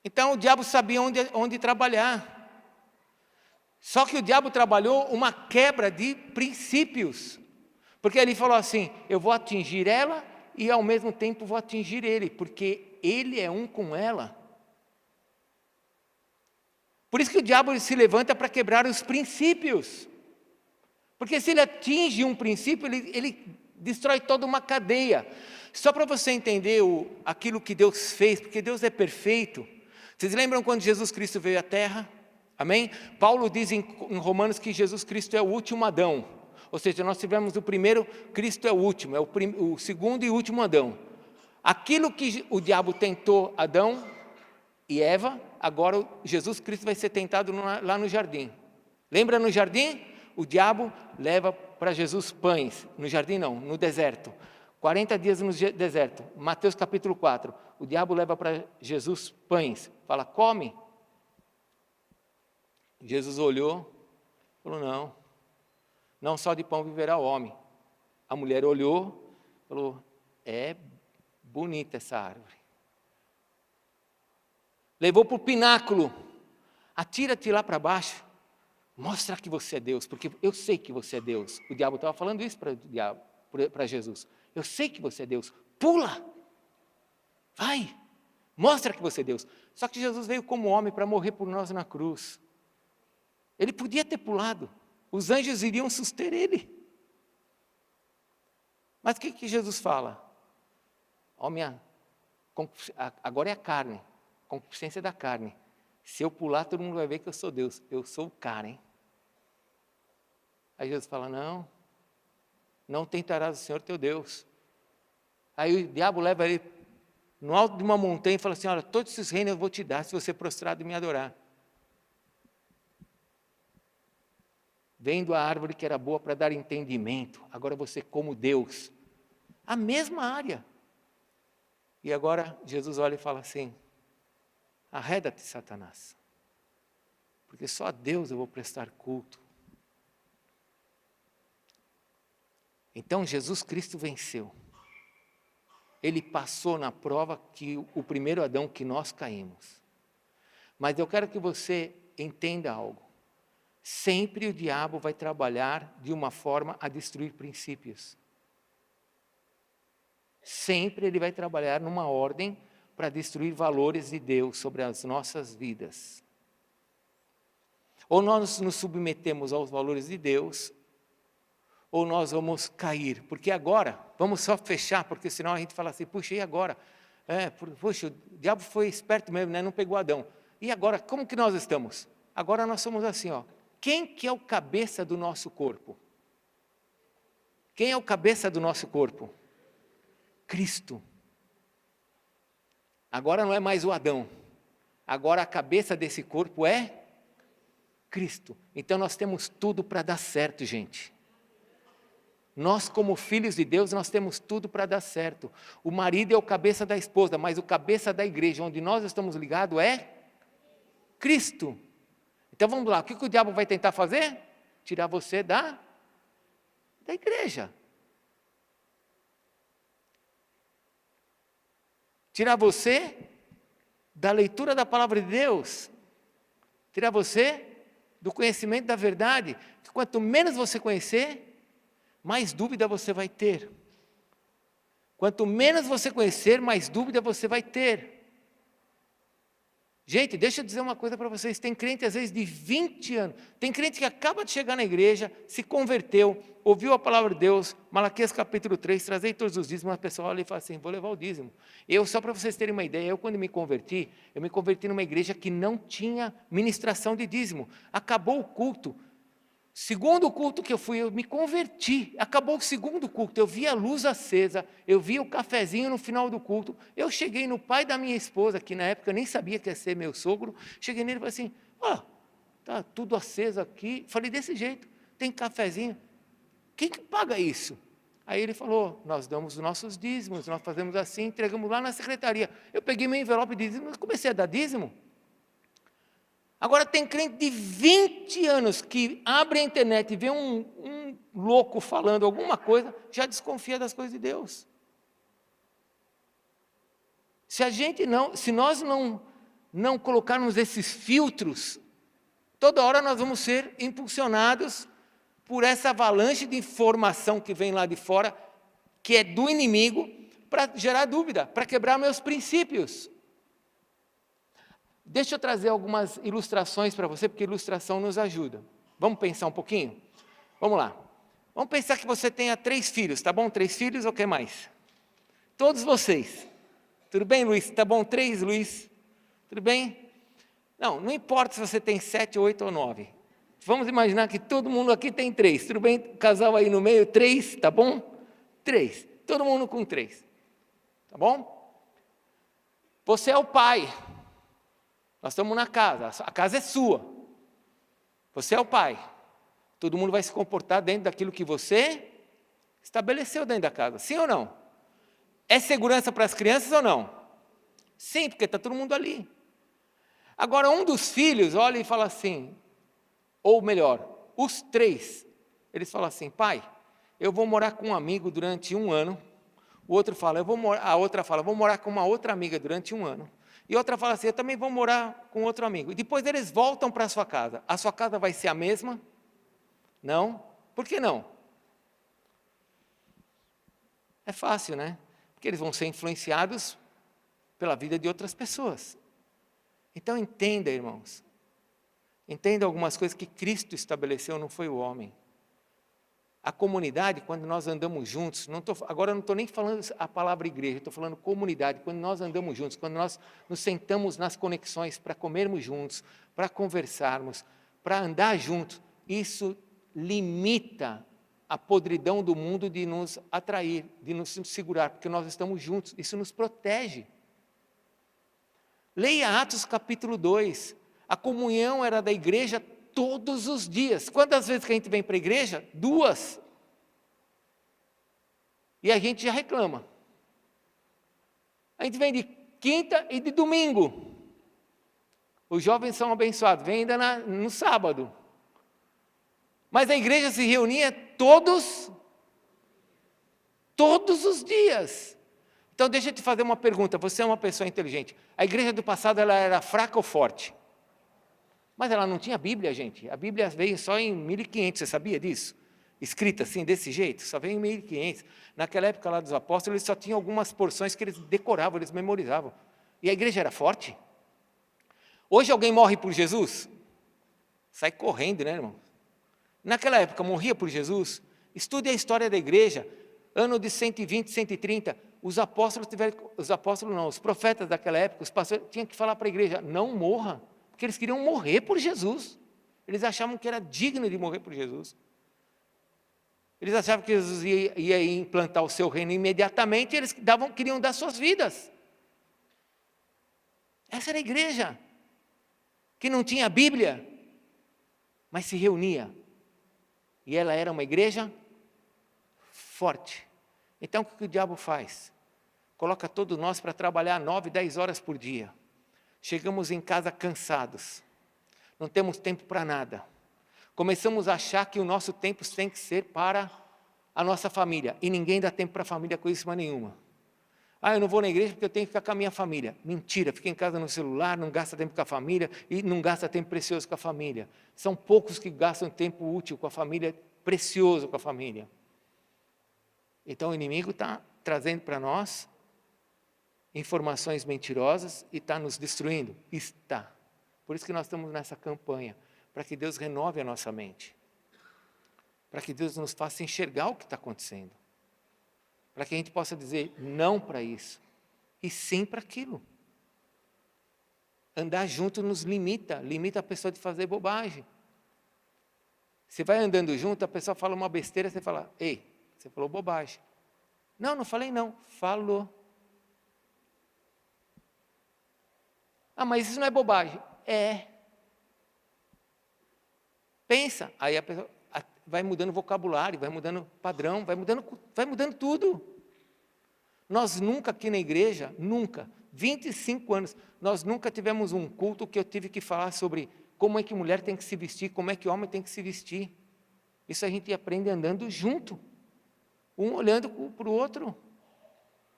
Então o diabo sabia onde trabalhar. Só que o diabo trabalhou uma quebra de princípios. Porque ele falou assim, eu vou atingir ela e ao mesmo tempo vou atingir ele, porque ele é um com ela. Por isso que o diabo se levanta para quebrar os princípios. Porque se ele atinge um princípio, ele destrói toda uma cadeia. Só para você entender aquilo que Deus fez, porque Deus é perfeito. Vocês lembram quando Jesus Cristo veio à Terra? Amém? Paulo diz em Romanos que Jesus Cristo é o último Adão. Ou seja, nós tivemos o primeiro, Cristo é o último, é o segundo e último Adão. Aquilo que o diabo tentou Adão e Eva, agora Jesus Cristo vai ser tentado lá no jardim. Lembra no jardim? O diabo leva para Jesus pães. No jardim não, no deserto. 40 dias no deserto. Mateus capítulo 4. O diabo leva para Jesus pães. Fala, come. Jesus olhou, falou, não só de pão viverá o homem. A mulher olhou, falou, é bonita essa árvore. Levou para o pináculo, atira-te lá para baixo, mostra que você é Deus, porque eu sei que você é Deus. O diabo estava falando isso para Jesus. Eu sei que você é Deus, pula, vai, mostra que você é Deus. Só que Jesus veio como homem para morrer por nós na cruz. Ele podia ter pulado, os anjos iriam suster ele. Mas o que Jesus fala? Agora é a carne, concupiscência da carne. Se eu pular, todo mundo vai ver que eu sou Deus. Eu sou o cara, hein? Aí Jesus fala, não tentarás o Senhor teu Deus. Aí o diabo leva ele no alto de uma montanha e fala assim, olha, todos esses reinos eu vou te dar se você prostrado e me adorar. Vendo a árvore que era boa para dar entendimento, agora você como Deus. A mesma área. E agora Jesus olha e fala assim, arreda-te, Satanás, porque só a Deus eu vou prestar culto. Então Jesus Cristo venceu. Ele passou na prova que o primeiro Adão que nós caímos. Mas eu quero que você entenda algo. Sempre o diabo vai trabalhar de uma forma a destruir princípios. Sempre ele vai trabalhar numa ordem para destruir valores de Deus sobre as nossas vidas. Ou nós nos submetemos aos valores de Deus, ou nós vamos cair. Porque agora, vamos só fechar, porque senão a gente fala assim, puxa, e agora? Puxa, o diabo foi esperto mesmo, né? Não pegou Adão. E agora, como que nós estamos? Agora nós somos assim, ó. Quem que é o cabeça do nosso corpo? Quem é o cabeça do nosso corpo? Cristo. Agora não é mais o Adão. Agora a cabeça desse corpo é Cristo. Então nós temos tudo para dar certo, gente. Nós, como filhos de Deus, nós temos tudo para dar certo. O marido é o cabeça da esposa, mas o cabeça da igreja, onde nós estamos ligados, é Cristo. Então vamos lá, o que o diabo vai tentar fazer? Tirar você da igreja. Tirar você da leitura da palavra de Deus. Tirar você do conhecimento da verdade. Quanto menos você conhecer, mais dúvida você vai ter. Quanto menos você conhecer, mais dúvida você vai ter. Gente, deixa eu dizer uma coisa para vocês, tem crente às vezes de 20 anos, tem crente que acaba de chegar na igreja, se converteu, ouviu a palavra de Deus, Malaquias capítulo 3, trazei todos os dízimos, a pessoa olha e fala assim, vou levar o dízimo. Só para vocês terem uma ideia, eu quando me converti numa igreja que não tinha ministração de dízimo, acabou o culto, segundo culto que eu fui, eu me converti, acabou o segundo culto, eu vi a luz acesa, eu vi o cafezinho no final do culto, eu cheguei no pai da minha esposa, que na época eu nem sabia que ia ser meu sogro, cheguei nele e falei assim, está tudo aceso aqui, falei desse jeito, tem cafezinho, quem que paga isso? Aí ele falou, nós damos os nossos dízimos, nós fazemos assim, entregamos lá na secretaria, eu peguei meu envelope de dízimo, comecei a dar dízimo. Agora tem crente de 20 anos que abre a internet e vê um louco falando alguma coisa, já desconfia das coisas de Deus. Se nós não colocarmos esses filtros, toda hora nós vamos ser impulsionados por essa avalanche de informação que vem lá de fora, que é do inimigo, para gerar dúvida, para quebrar meus princípios. Deixa eu trazer algumas ilustrações para você, porque ilustração nos ajuda. Vamos pensar um pouquinho? Vamos lá. Vamos pensar que você tenha 3 filhos, tá bom? 3 filhos ou o que mais? Todos vocês. Tudo bem, Luiz? Tá bom? 3, Luiz? Tudo bem? Não importa se você tem 7, 8 ou 9. Vamos imaginar que todo mundo aqui tem 3. Tudo bem? Casal aí no meio, 3, tá bom? 3. Todo mundo com 3. Tá bom? Você é o pai. Nós estamos na casa, a casa é sua. Você é o pai. Todo mundo vai se comportar dentro daquilo que você estabeleceu dentro da casa. Sim ou não? É segurança para as crianças ou não? Sim, porque está todo mundo ali. Agora, um dos filhos olha e fala assim, ou melhor, os 3, eles falam assim, pai, eu vou morar com um amigo durante 1 ano. O outro fala, a outra fala, vou morar com uma outra amiga durante 1 ano. E outra fala assim, eu também vou morar com outro amigo. E depois eles voltam para a sua casa. A sua casa vai ser a mesma? Não? Por que não? É fácil, né? Porque eles vão ser influenciados pela vida de outras pessoas. Então entenda, irmãos. Entenda algumas coisas que Cristo estabeleceu, não foi o homem. A comunidade, quando nós andamos juntos, agora eu não estou nem falando a palavra igreja, estou falando comunidade, quando nós andamos juntos, quando nós nos sentamos nas conexões para comermos juntos, para conversarmos, para andar juntos, isso limita a podridão do mundo de nos atrair, de nos segurar, porque nós estamos juntos, isso nos protege. Leia Atos capítulo 2, a comunhão era da igreja todos os dias. Quantas vezes que a gente vem para a igreja? 2. E a gente já reclama. A gente vem de quinta e de domingo. Os jovens são abençoados, vem ainda no sábado. Mas a igreja se reunia todos os dias. Então deixa eu te fazer uma pergunta, você é uma pessoa inteligente. A igreja do passado ela era fraca ou forte? Mas ela não tinha Bíblia, gente. A Bíblia veio só em 1500, você sabia disso? Escrita assim, desse jeito, só veio em 1500. Naquela época lá dos apóstolos, eles só tinham algumas porções que eles decoravam, eles memorizavam. E a igreja era forte? Hoje alguém morre por Jesus? Sai correndo, né, irmão? Naquela época morria por Jesus? Estude a história da igreja, ano de 120, 130, os profetas daquela época, os pastores tinham que falar para a igreja, não morra, porque eles queriam morrer por Jesus. Eles achavam que era digno de morrer por Jesus. Eles achavam que Jesus ia implantar o seu reino imediatamente, e eles queriam dar suas vidas. Essa era a igreja, que não tinha Bíblia, mas se reunia. E ela era uma igreja forte. Então o que o diabo faz? Coloca todos nós para trabalhar 9, 10 horas por dia. Chegamos em casa cansados. Não temos tempo para nada. Começamos a achar que o nosso tempo tem que ser para a nossa família. E ninguém dá tempo para a família coisa nenhuma. Eu não vou na igreja porque eu tenho que ficar com a minha família. Mentira, fica em casa no celular, não gasta tempo com a família e não gasta tempo precioso com a família. São poucos que gastam tempo útil com a família, precioso com a família. Então o inimigo está trazendo para nós informações mentirosas e está nos destruindo. Está. Por isso que nós estamos nessa campanha, para que Deus renove a nossa mente. Para que Deus nos faça enxergar o que está acontecendo. Para que a gente possa dizer não para isso, e sim para aquilo. Andar junto nos limita a pessoa de fazer bobagem. Você vai andando junto, a pessoa fala uma besteira, você fala, ei, você falou bobagem. Não, não falei não, falou. Mas isso não é bobagem. É. Pensa, aí a pessoa vai mudando o vocabulário, vai mudando padrão, vai mudando tudo. Nós nunca aqui na igreja, 25 anos, nós nunca tivemos um culto que eu tive que falar sobre como é que mulher tem que se vestir, como é que homem tem que se vestir. Isso a gente aprende andando junto, um olhando para o outro.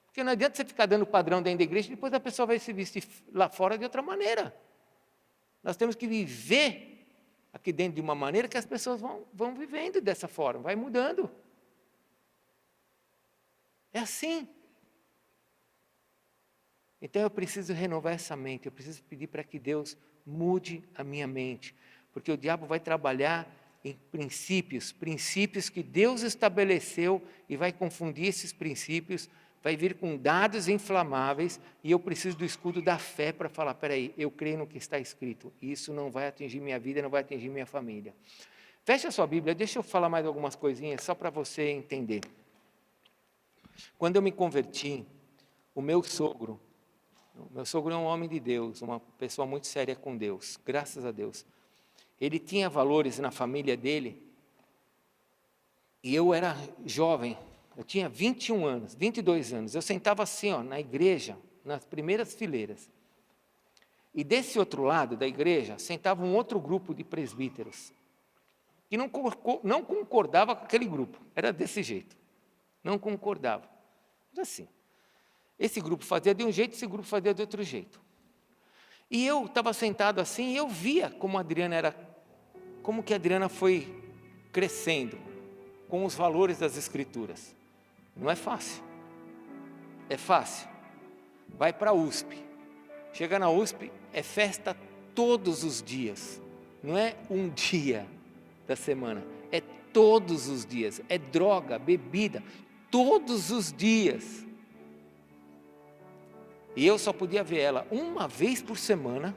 Porque não adianta você ficar dando padrão dentro da igreja, depois a pessoa vai se vestir lá fora de outra maneira. Nós temos que viver aqui dentro de uma maneira que as pessoas vão vivendo dessa forma, vai mudando. É assim. Então eu preciso renovar essa mente, eu preciso pedir para que Deus mude a minha mente, porque o diabo vai trabalhar em princípios que Deus estabeleceu e vai confundir esses princípios, vai vir com dados inflamáveis e eu preciso do escudo da fé para falar, espera aí, eu creio no que está escrito, isso não vai atingir minha vida, não vai atingir minha família. Feche a sua Bíblia, deixa eu falar mais algumas coisinhas, só para você entender. Quando eu me converti, o meu sogro é um homem de Deus, uma pessoa muito séria com Deus, graças a Deus. Ele tinha valores na família dele, e eu era jovem, eu tinha 21 anos, 22 anos, eu sentava assim, na igreja, nas primeiras fileiras. E desse outro lado da igreja, sentava um outro grupo de presbíteros, que não concordava com aquele grupo, era desse jeito, não concordava, era assim. Esse grupo fazia de um jeito, esse grupo fazia de outro jeito. E eu estava sentado assim, e eu via como que a Adriana foi crescendo com os valores das Escrituras. Não é fácil. É fácil. Vai para a USP. Chega na USP, é festa todos os dias. Não é um dia da semana, é todos os dias. É droga, bebida, todos os dias. E eu só podia ver ela uma vez por semana.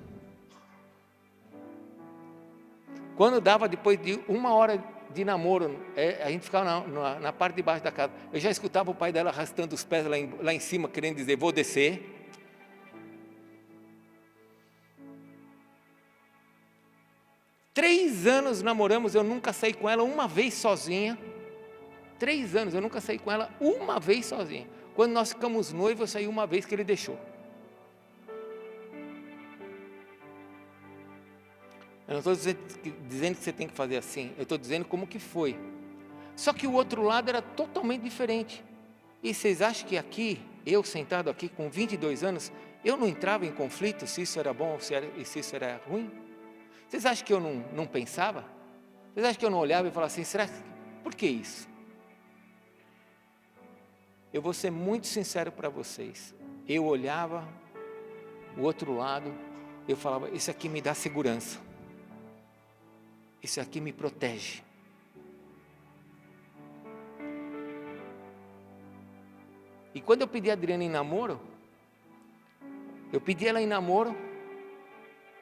Quando dava depois de 1 hora de namoro, a gente ficava na parte de baixo da casa. Eu já escutava o pai dela arrastando os pés lá em cima, querendo dizer, vou descer. Três anos namoramos, eu nunca saí com ela uma vez sozinha. 3 anos, eu nunca saí com ela uma vez sozinha. Quando nós ficamos noivos, eu saí uma vez que ele deixou. Eu não estou dizendo que você tem que fazer assim, eu estou dizendo como que foi. Só que o outro lado era totalmente diferente. E vocês acham que aqui, eu sentado aqui com 22 anos, eu não entrava em conflito se isso era bom ou se isso era ruim? Vocês acham que eu não pensava? Vocês acham que eu não olhava e falava assim, por que isso? Eu vou ser muito sincero para vocês. Eu olhava o outro lado, eu falava, isso aqui me dá segurança. Isso aqui me protege. E quando eu pedi a Adriana em namoro, eu pedi ela em namoro,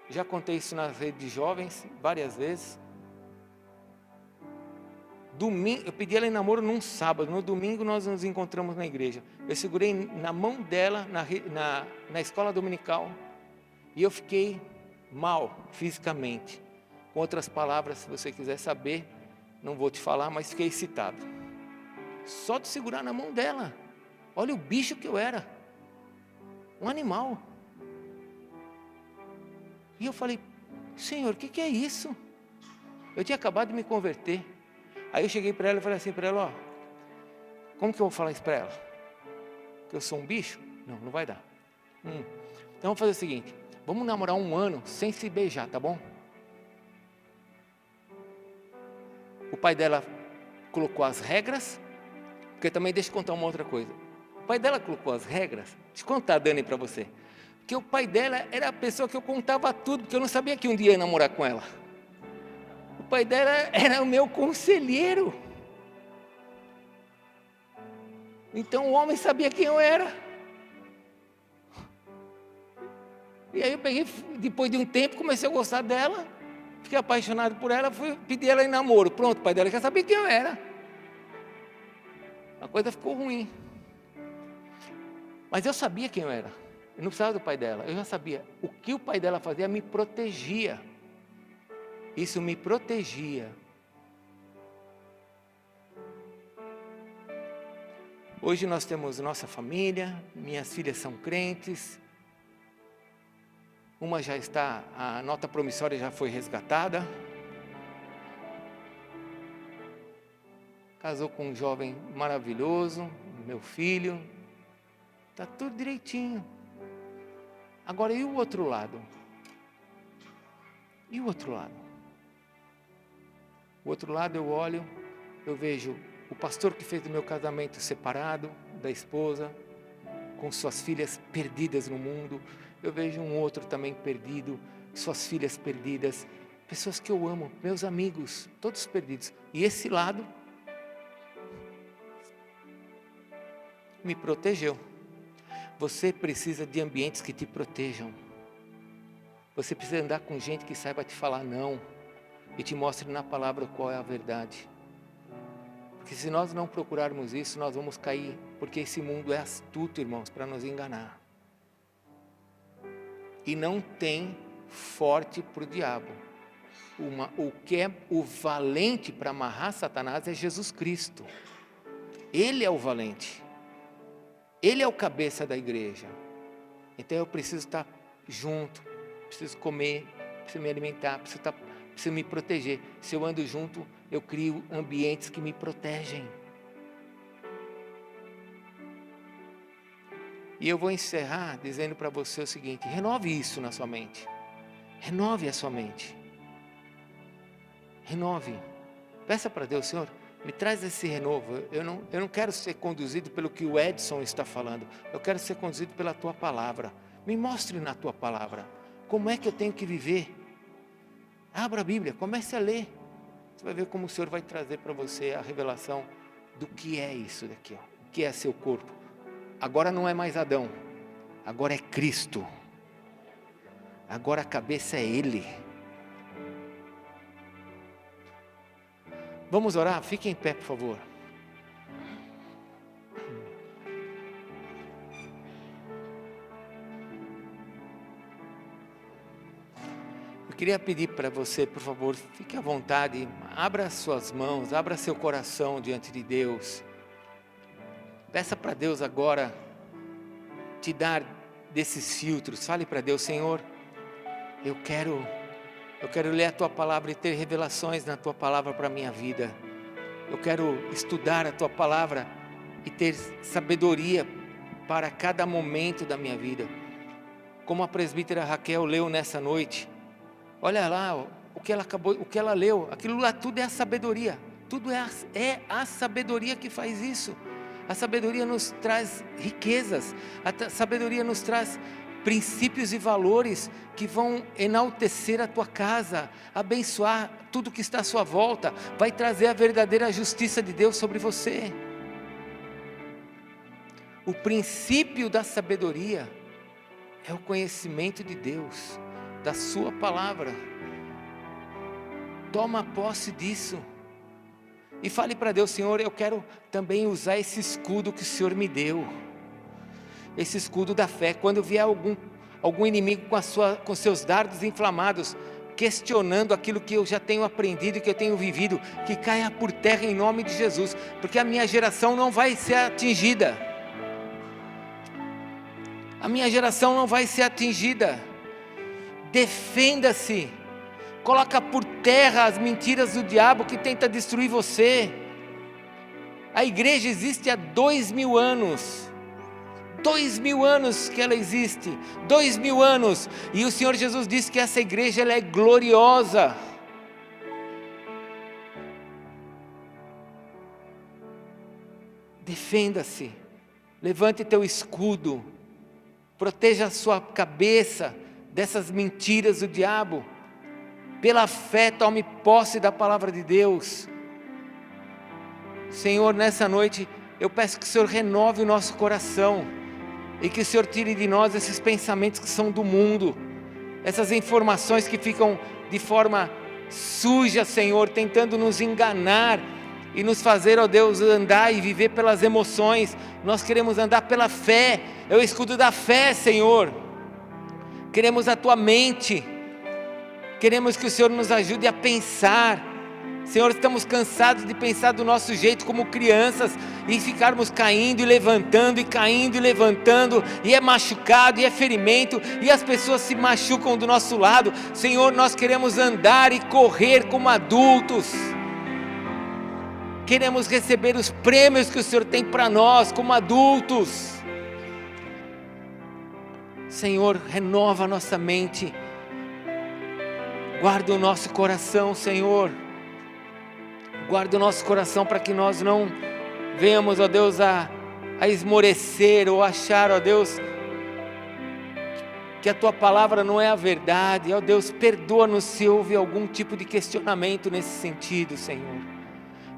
já contei isso nas redes de jovens várias vezes. Eu pedi ela em namoro num sábado, no domingo nós nos encontramos na igreja. Eu segurei na mão dela na escola dominical e eu fiquei mal fisicamente. Com outras palavras, se você quiser saber, não vou te falar, mas fiquei excitado. Só de segurar na mão dela. Olha o bicho que eu era. Um animal. E eu falei, Senhor, o que é isso? Eu tinha acabado de me converter. Aí eu cheguei para ela e falei assim para ela, como que eu vou falar isso para ela? Que eu sou um bicho? Não, não vai dar. Então vamos fazer o seguinte, vamos namorar 1 ano sem se beijar, tá bom? O pai dela colocou as regras, porque também deixa eu contar uma outra coisa. O pai dela colocou as regras, deixa eu contar, Dani, para você. Porque o pai dela era a pessoa que eu contava tudo, porque eu não sabia que um dia ia namorar com ela. O pai dela era o meu conselheiro. Então o homem sabia quem eu era. E aí eu peguei, depois de um tempo, comecei a gostar dela. Fiquei apaixonado por ela, fui pedir ela em namoro. Pronto, o pai dela já sabia quem eu era. A coisa ficou ruim. Mas eu sabia quem eu era. Eu não precisava do pai dela, eu já sabia. O que o pai dela fazia me protegia. Isso me protegia. Hoje nós temos nossa família, minhas filhas são crentes. Uma já está, a nota promissória já foi resgatada. Casou com um jovem maravilhoso, meu filho. Está tudo direitinho. Agora, e o outro lado? E o outro lado? O outro lado eu olho, eu vejo o pastor que fez o meu casamento separado da esposa, com suas filhas perdidas no mundo. Eu vejo um outro também perdido, suas filhas perdidas, pessoas que eu amo, meus amigos, todos perdidos. E esse lado me protegeu. Você precisa de ambientes que te protejam. Você precisa andar com gente que saiba te falar não e te mostre na palavra qual é a verdade. Porque se nós não procurarmos isso, nós vamos cair, porque esse mundo é astuto, irmãos, para nos enganar. E não tem forte para o diabo. O que é o valente para amarrar Satanás é Jesus Cristo. Ele é o valente. Ele é o cabeça da igreja. Então eu preciso estar junto, preciso comer, preciso me alimentar, preciso me proteger. Se eu ando junto, eu crio ambientes que me protegem. E eu vou encerrar dizendo para você o seguinte: renove isso na sua mente. Renove a sua mente. Renove. Peça para Deus, Senhor, me traz esse renovo. Eu não quero ser conduzido pelo que o Edson está falando. Eu quero ser conduzido pela Tua Palavra. Me mostre na Tua Palavra como é que eu tenho que viver. Abra a Bíblia, comece a ler. Você vai ver como o Senhor vai trazer para você a revelação do que é isso daqui, ó. O que é seu corpo. Agora não é mais Adão, agora é Cristo. Agora a cabeça é Ele. Vamos orar? Fiquem em pé, por favor. Eu queria pedir para você, por favor, fique à vontade, abra suas mãos, abra seu coração diante de Deus. Peça para Deus agora te dar desses filtros. Fale para Deus: Senhor, eu quero ler a Tua Palavra e ter revelações na Tua Palavra para a minha vida. Eu quero estudar a Tua Palavra e ter sabedoria para cada momento da minha vida. Como a presbítera Raquel leu nessa noite, olha lá o que ela leu, aquilo lá tudo é a sabedoria, tudo é a sabedoria que faz isso. A sabedoria nos traz riquezas, a sabedoria nos traz princípios e valores que vão enaltecer a tua casa, abençoar tudo que está à sua volta, vai trazer a verdadeira justiça de Deus sobre você. O princípio da sabedoria é o conhecimento de Deus, da sua palavra. Toma posse disso e fale para Deus: Senhor, eu quero também usar esse escudo que o Senhor me deu, esse escudo da fé. Quando vier algum inimigo com seus dardos inflamados, questionando aquilo que eu já tenho aprendido e que eu tenho vivido, que caia por terra em nome de Jesus, porque a minha geração não vai ser atingida. A minha geração não vai ser atingida. Defenda-se, coloca por terra as mentiras do diabo que tenta destruir você. A igreja existe há 2000 anos, 2000 anos que ela existe, 2000 anos, e o Senhor Jesus disse que essa igreja ela é gloriosa. Defenda-se, levante teu escudo, proteja a sua cabeça dessas mentiras do diabo. Pela fé tome posse da palavra de Deus. Senhor, nessa noite eu peço que o Senhor renove o nosso coração e que o Senhor tire de nós esses pensamentos que são do mundo, essas informações que ficam de forma suja, Senhor, tentando nos enganar e nos fazer, ó Deus, andar e viver pelas emoções. Nós queremos andar pela fé, é o escudo da fé, Senhor. Queremos a Tua mente, queremos que o Senhor nos ajude a pensar. Senhor, estamos cansados de pensar do nosso jeito como crianças e ficarmos caindo e levantando, e caindo e levantando, e é machucado, e é ferimento, e as pessoas se machucam do nosso lado. Senhor, nós queremos andar e correr como adultos, queremos receber os prêmios que o Senhor tem para nós como adultos. Senhor, renova a nossa mente, guarda o nosso coração, Senhor, guarda o nosso coração para que nós não venhamos, ó Deus, a esmorecer ou achar, ó Deus, que a Tua palavra não é a verdade. Ó Deus, perdoa-nos se houve algum tipo de questionamento nesse sentido, Senhor.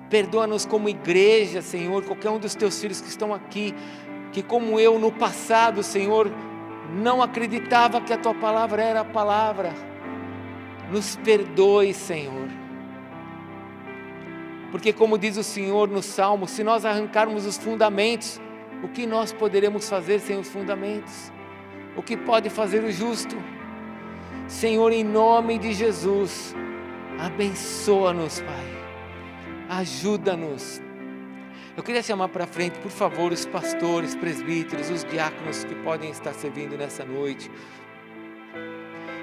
Perdoa-nos como igreja, Senhor, qualquer um dos Teus filhos que estão aqui, que como eu no passado, Senhor, não acreditava que a Tua palavra era a palavra. Nos perdoe, Senhor, porque como diz o Senhor no Salmo, se nós arrancarmos os fundamentos, o que nós poderemos fazer sem os fundamentos? O que pode fazer o justo? Senhor, em nome de Jesus, abençoa-nos, Pai, ajuda-nos. Eu queria chamar para frente, por favor, os pastores, presbíteros, os diáconos que podem estar servindo nessa noite.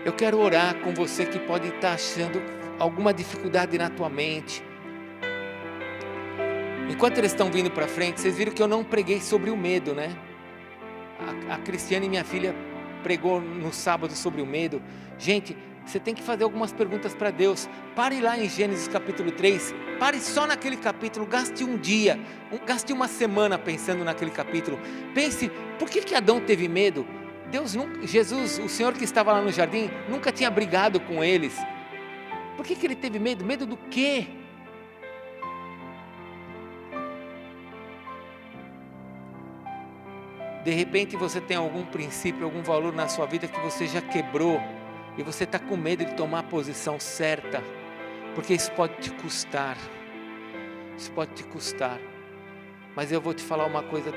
Eu quero orar com você que pode estar achando alguma dificuldade na tua mente. Enquanto eles estão vindo para frente, vocês viram que eu não preguei sobre o medo, né? A Cristiane, minha filha, pregou no sábado sobre o medo. Gente, você tem que fazer algumas perguntas para Deus. Pare lá em Gênesis capítulo 3, pare só naquele capítulo, gaste um dia, gaste uma semana pensando naquele capítulo. Pense, por que Adão teve medo? Jesus, o Senhor que estava lá no jardim, nunca tinha brigado com eles. Por que ele teve medo? Medo do quê? De repente você tem algum princípio, algum valor na sua vida que você já quebrou e você está com medo de tomar a posição certa, porque isso pode te custar. Isso pode te custar. Mas eu vou te falar uma coisa,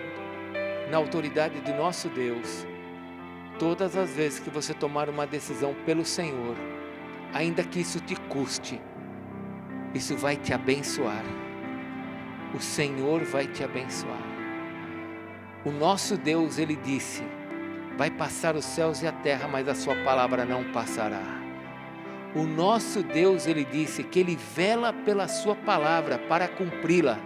na autoridade do nosso Deus. Todas as vezes que você tomar uma decisão pelo Senhor, ainda que isso te custe, isso vai te abençoar. O Senhor vai te abençoar. O nosso Deus, Ele disse, vai passar os céus e a terra, mas a sua palavra não passará. O nosso Deus, Ele disse que Ele vela pela sua palavra para cumpri-la.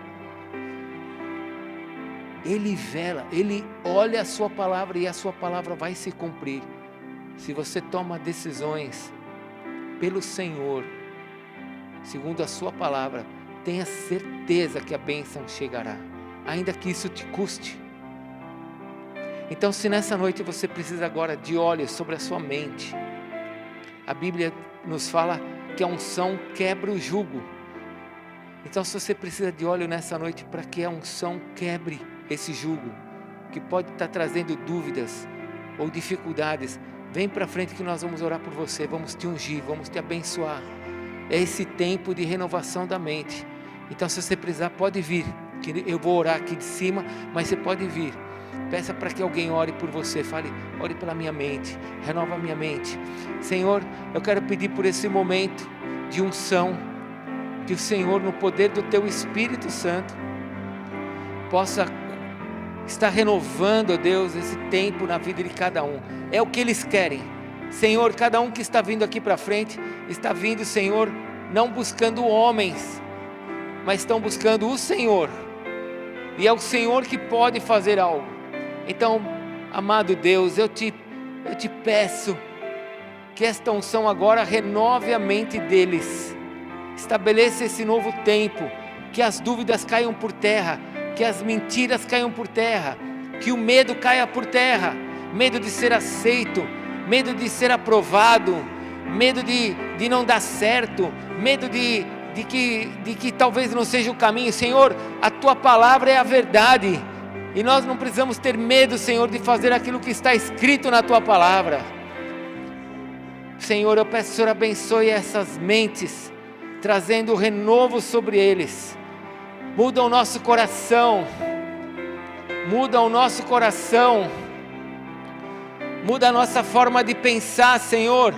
Ele vela, Ele olha a sua palavra e a sua palavra vai se cumprir. Se você toma decisões pelo Senhor, segundo a sua palavra, tenha certeza que a bênção chegará, ainda que isso te custe. Então, se nessa noite você precisa agora de óleo sobre a sua mente, a Bíblia nos fala que a unção quebra o jugo. Então, se você precisa de óleo nessa noite para que a unção quebre esse jugo, que pode estar trazendo dúvidas ou dificuldades, vem para frente que nós vamos orar por você, vamos te ungir, vamos te abençoar. É esse tempo de renovação da mente. Então, se você precisar, pode vir, que eu vou orar aqui de cima, mas você pode vir. Peça para que alguém ore por você, fale, ore pela minha mente, renova a minha mente. Senhor, eu quero pedir por esse momento de unção, que o Senhor, no poder do Teu Espírito Santo, possa estar renovando, ó Deus, esse tempo na vida de cada um. É o que eles querem. Senhor, cada um que está vindo aqui para frente, está vindo, Senhor, não buscando homens, mas estão buscando o Senhor. E é o Senhor que pode fazer algo. Então, amado Deus, eu te peço que esta unção agora renove a mente deles. Estabeleça esse novo tempo, que as dúvidas caiam por terra, que as mentiras caiam por terra, que o medo caia por terra, medo de ser aceito, medo de ser aprovado, medo de não dar certo, medo de que talvez não seja o caminho. Senhor, a Tua palavra é a verdade, e nós não precisamos ter medo, Senhor, de fazer aquilo que está escrito na Tua palavra. Senhor, eu peço que o Senhor abençoe essas mentes, trazendo renovo sobre eles. Muda o nosso coração, muda o nosso coração, muda a nossa forma de pensar, Senhor.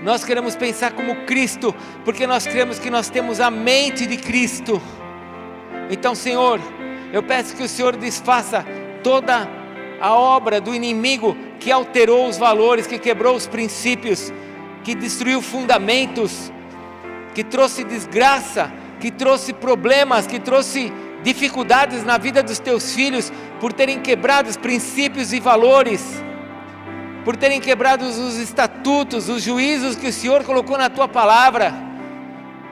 Nós queremos pensar como Cristo, porque nós cremos que nós temos a mente de Cristo. Então, Senhor, eu peço que o Senhor desfaça toda a obra do inimigo que alterou os valores, que quebrou os princípios, que destruiu fundamentos, que trouxe desgraça, que trouxe problemas, que trouxe dificuldades na vida dos teus filhos, por terem quebrado os princípios e valores, por terem quebrado os estatutos, os juízos que o Senhor colocou na Tua palavra.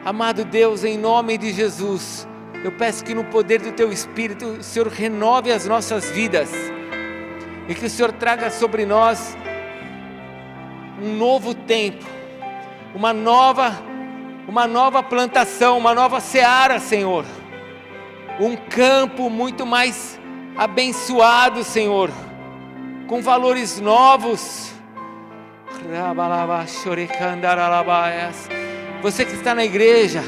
Amado Deus, em nome de Jesus, eu peço que no poder do Teu Espírito, o Senhor renove as nossas vidas, e que o Senhor traga sobre nós um novo tempo, uma nova plantação, uma nova seara, Senhor, um campo muito mais abençoado, Senhor, com valores novos. Você que está na igreja,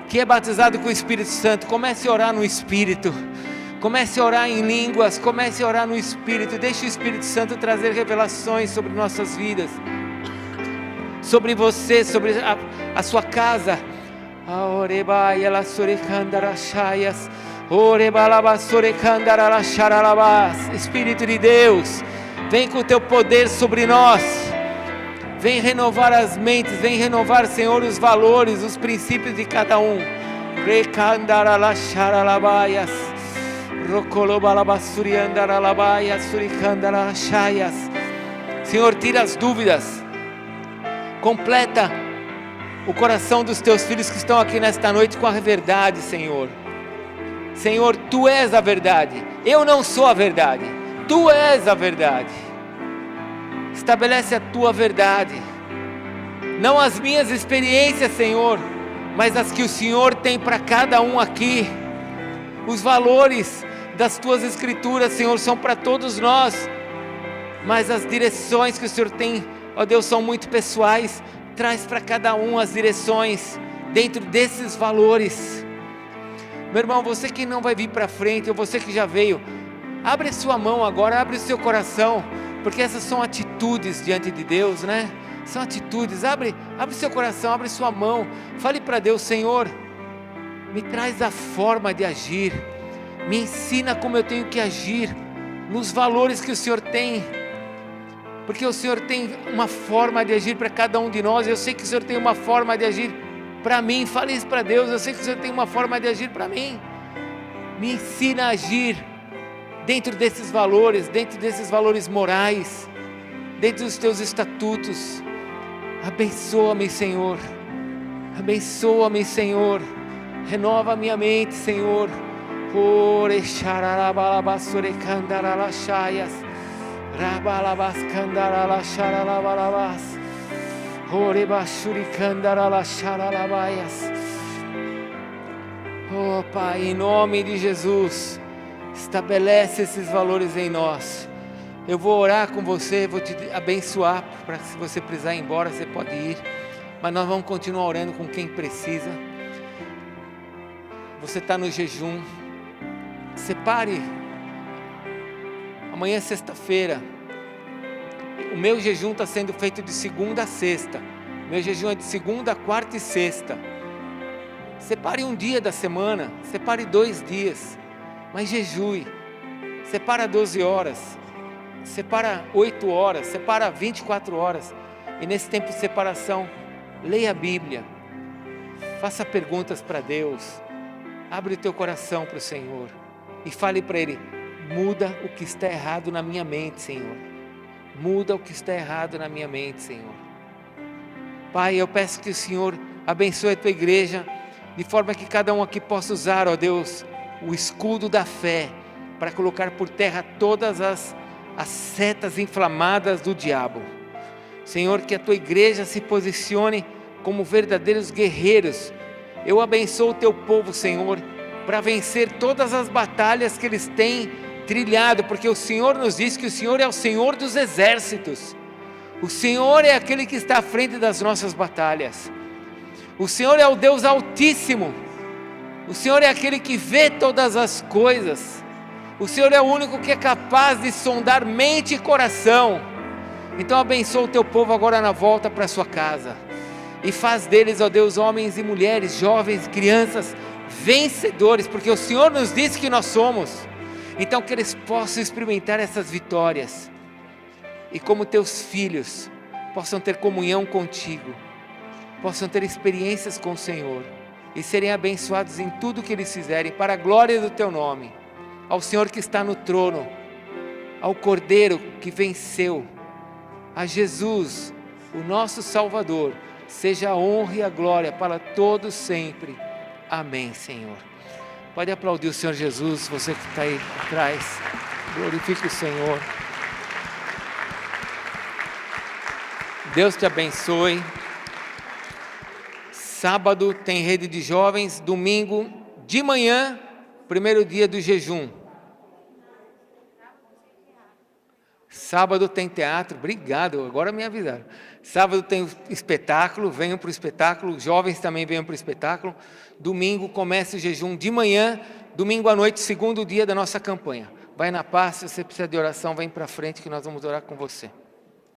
que é batizado com o Espírito Santo, comece a orar no Espírito, comece a orar em línguas, comece a orar no Espírito. Deixe o Espírito Santo trazer revelações sobre nossas vidas, sobre você, sobre a sua casa. Espírito de Deus, vem com o Teu poder sobre nós, vem renovar as mentes, vem renovar, Senhor, os valores, os princípios de cada um. Senhor, tira as dúvidas, completa o coração dos Teus filhos que estão aqui nesta noite com a verdade, Senhor. Senhor, Tu és a verdade, eu não sou a verdade, Tu és a verdade. Estabelece a Tua verdade, não as minhas experiências, Senhor, mas as que o Senhor tem para cada um aqui. Os valores das Tuas Escrituras, Senhor, são para todos nós, mas as direções que o Senhor tem, ó Deus, são muito pessoais. Traz para cada um as direções dentro desses valores. Meu irmão, você que não vai vir para frente, ou você que já veio, abre a sua mão agora, abre o seu coração, porque essas são atitudes diante de Deus, né? São atitudes. Abre o seu coração, abre sua mão, fale para Deus: Senhor, me traz a forma de agir, me ensina como eu tenho que agir, nos valores que o Senhor tem, porque o Senhor tem uma forma de agir para cada um de nós. Eu sei que o Senhor tem uma forma de agir para mim. Fale isso para Deus: eu sei que o Senhor tem uma forma de agir para mim, me ensina a agir dentro desses valores morais, dentro dos teus estatutos. Abençoa-me, Senhor, abençoa-me, Senhor, renova minha mente, Senhor. Oh Pai, em nome de Jesus, estabelece esses valores em nós. Eu vou orar com você, vou te abençoar, para se você precisar ir embora, você pode ir, mas nós vamos continuar orando com quem precisa. Você está no jejum, separe. Amanhã é sexta-feira, o meu jejum está sendo feito de segunda a sexta, meu jejum é de segunda, quarta e sexta. Separe um dia da semana, separe 2 dias, mas jejue. Separa 12 horas, separa 8 horas, separa 24 horas, e nesse tempo de separação, leia a Bíblia, faça perguntas para Deus, abre o teu coração para o Senhor, e fale para Ele: muda o que está errado na minha mente, Senhor, muda o que está errado na minha mente, Senhor. Pai, eu peço que o Senhor abençoe a tua igreja, de forma que cada um aqui possa usar, ó Deus, o escudo da fé, para colocar por terra todas as setas inflamadas do diabo. Senhor, que a tua igreja se posicione como verdadeiros guerreiros. Eu abençoo o teu povo, Senhor, para vencer todas as batalhas que eles têm trilhado, porque o Senhor nos diz que o Senhor é o Senhor dos exércitos, o Senhor é aquele que está à frente das nossas batalhas, o Senhor é o Deus Altíssimo, o Senhor é aquele que vê todas as coisas, o Senhor é o único que é capaz de sondar mente e coração. Então abençoa o teu povo agora na volta para sua casa, e faz deles, ó Deus, homens e mulheres, jovens, crianças, vencedores, porque o Senhor nos disse que nós somos. Então que eles possam experimentar essas vitórias, e como teus filhos, possam ter comunhão contigo, possam ter experiências com o Senhor, e serem abençoados em tudo que eles fizerem, para a glória do teu nome. Ao Senhor que está no trono, ao Cordeiro que venceu, a Jesus, o nosso Salvador, seja a honra e a glória para todos sempre. Amém, Senhor. Pode aplaudir o Senhor Jesus, você que está aí atrás. Glorifique o Senhor. Deus te abençoe. Sábado tem rede de jovens, domingo de manhã, primeiro dia do jejum. Sábado tem teatro, obrigado, agora me avisaram. Sábado tem espetáculo, venham para o espetáculo, jovens também venham para o espetáculo. Domingo começa o jejum de manhã, domingo à noite, segundo dia da nossa campanha. Vai na paz, se você precisa de oração, vem para frente que nós vamos orar com você.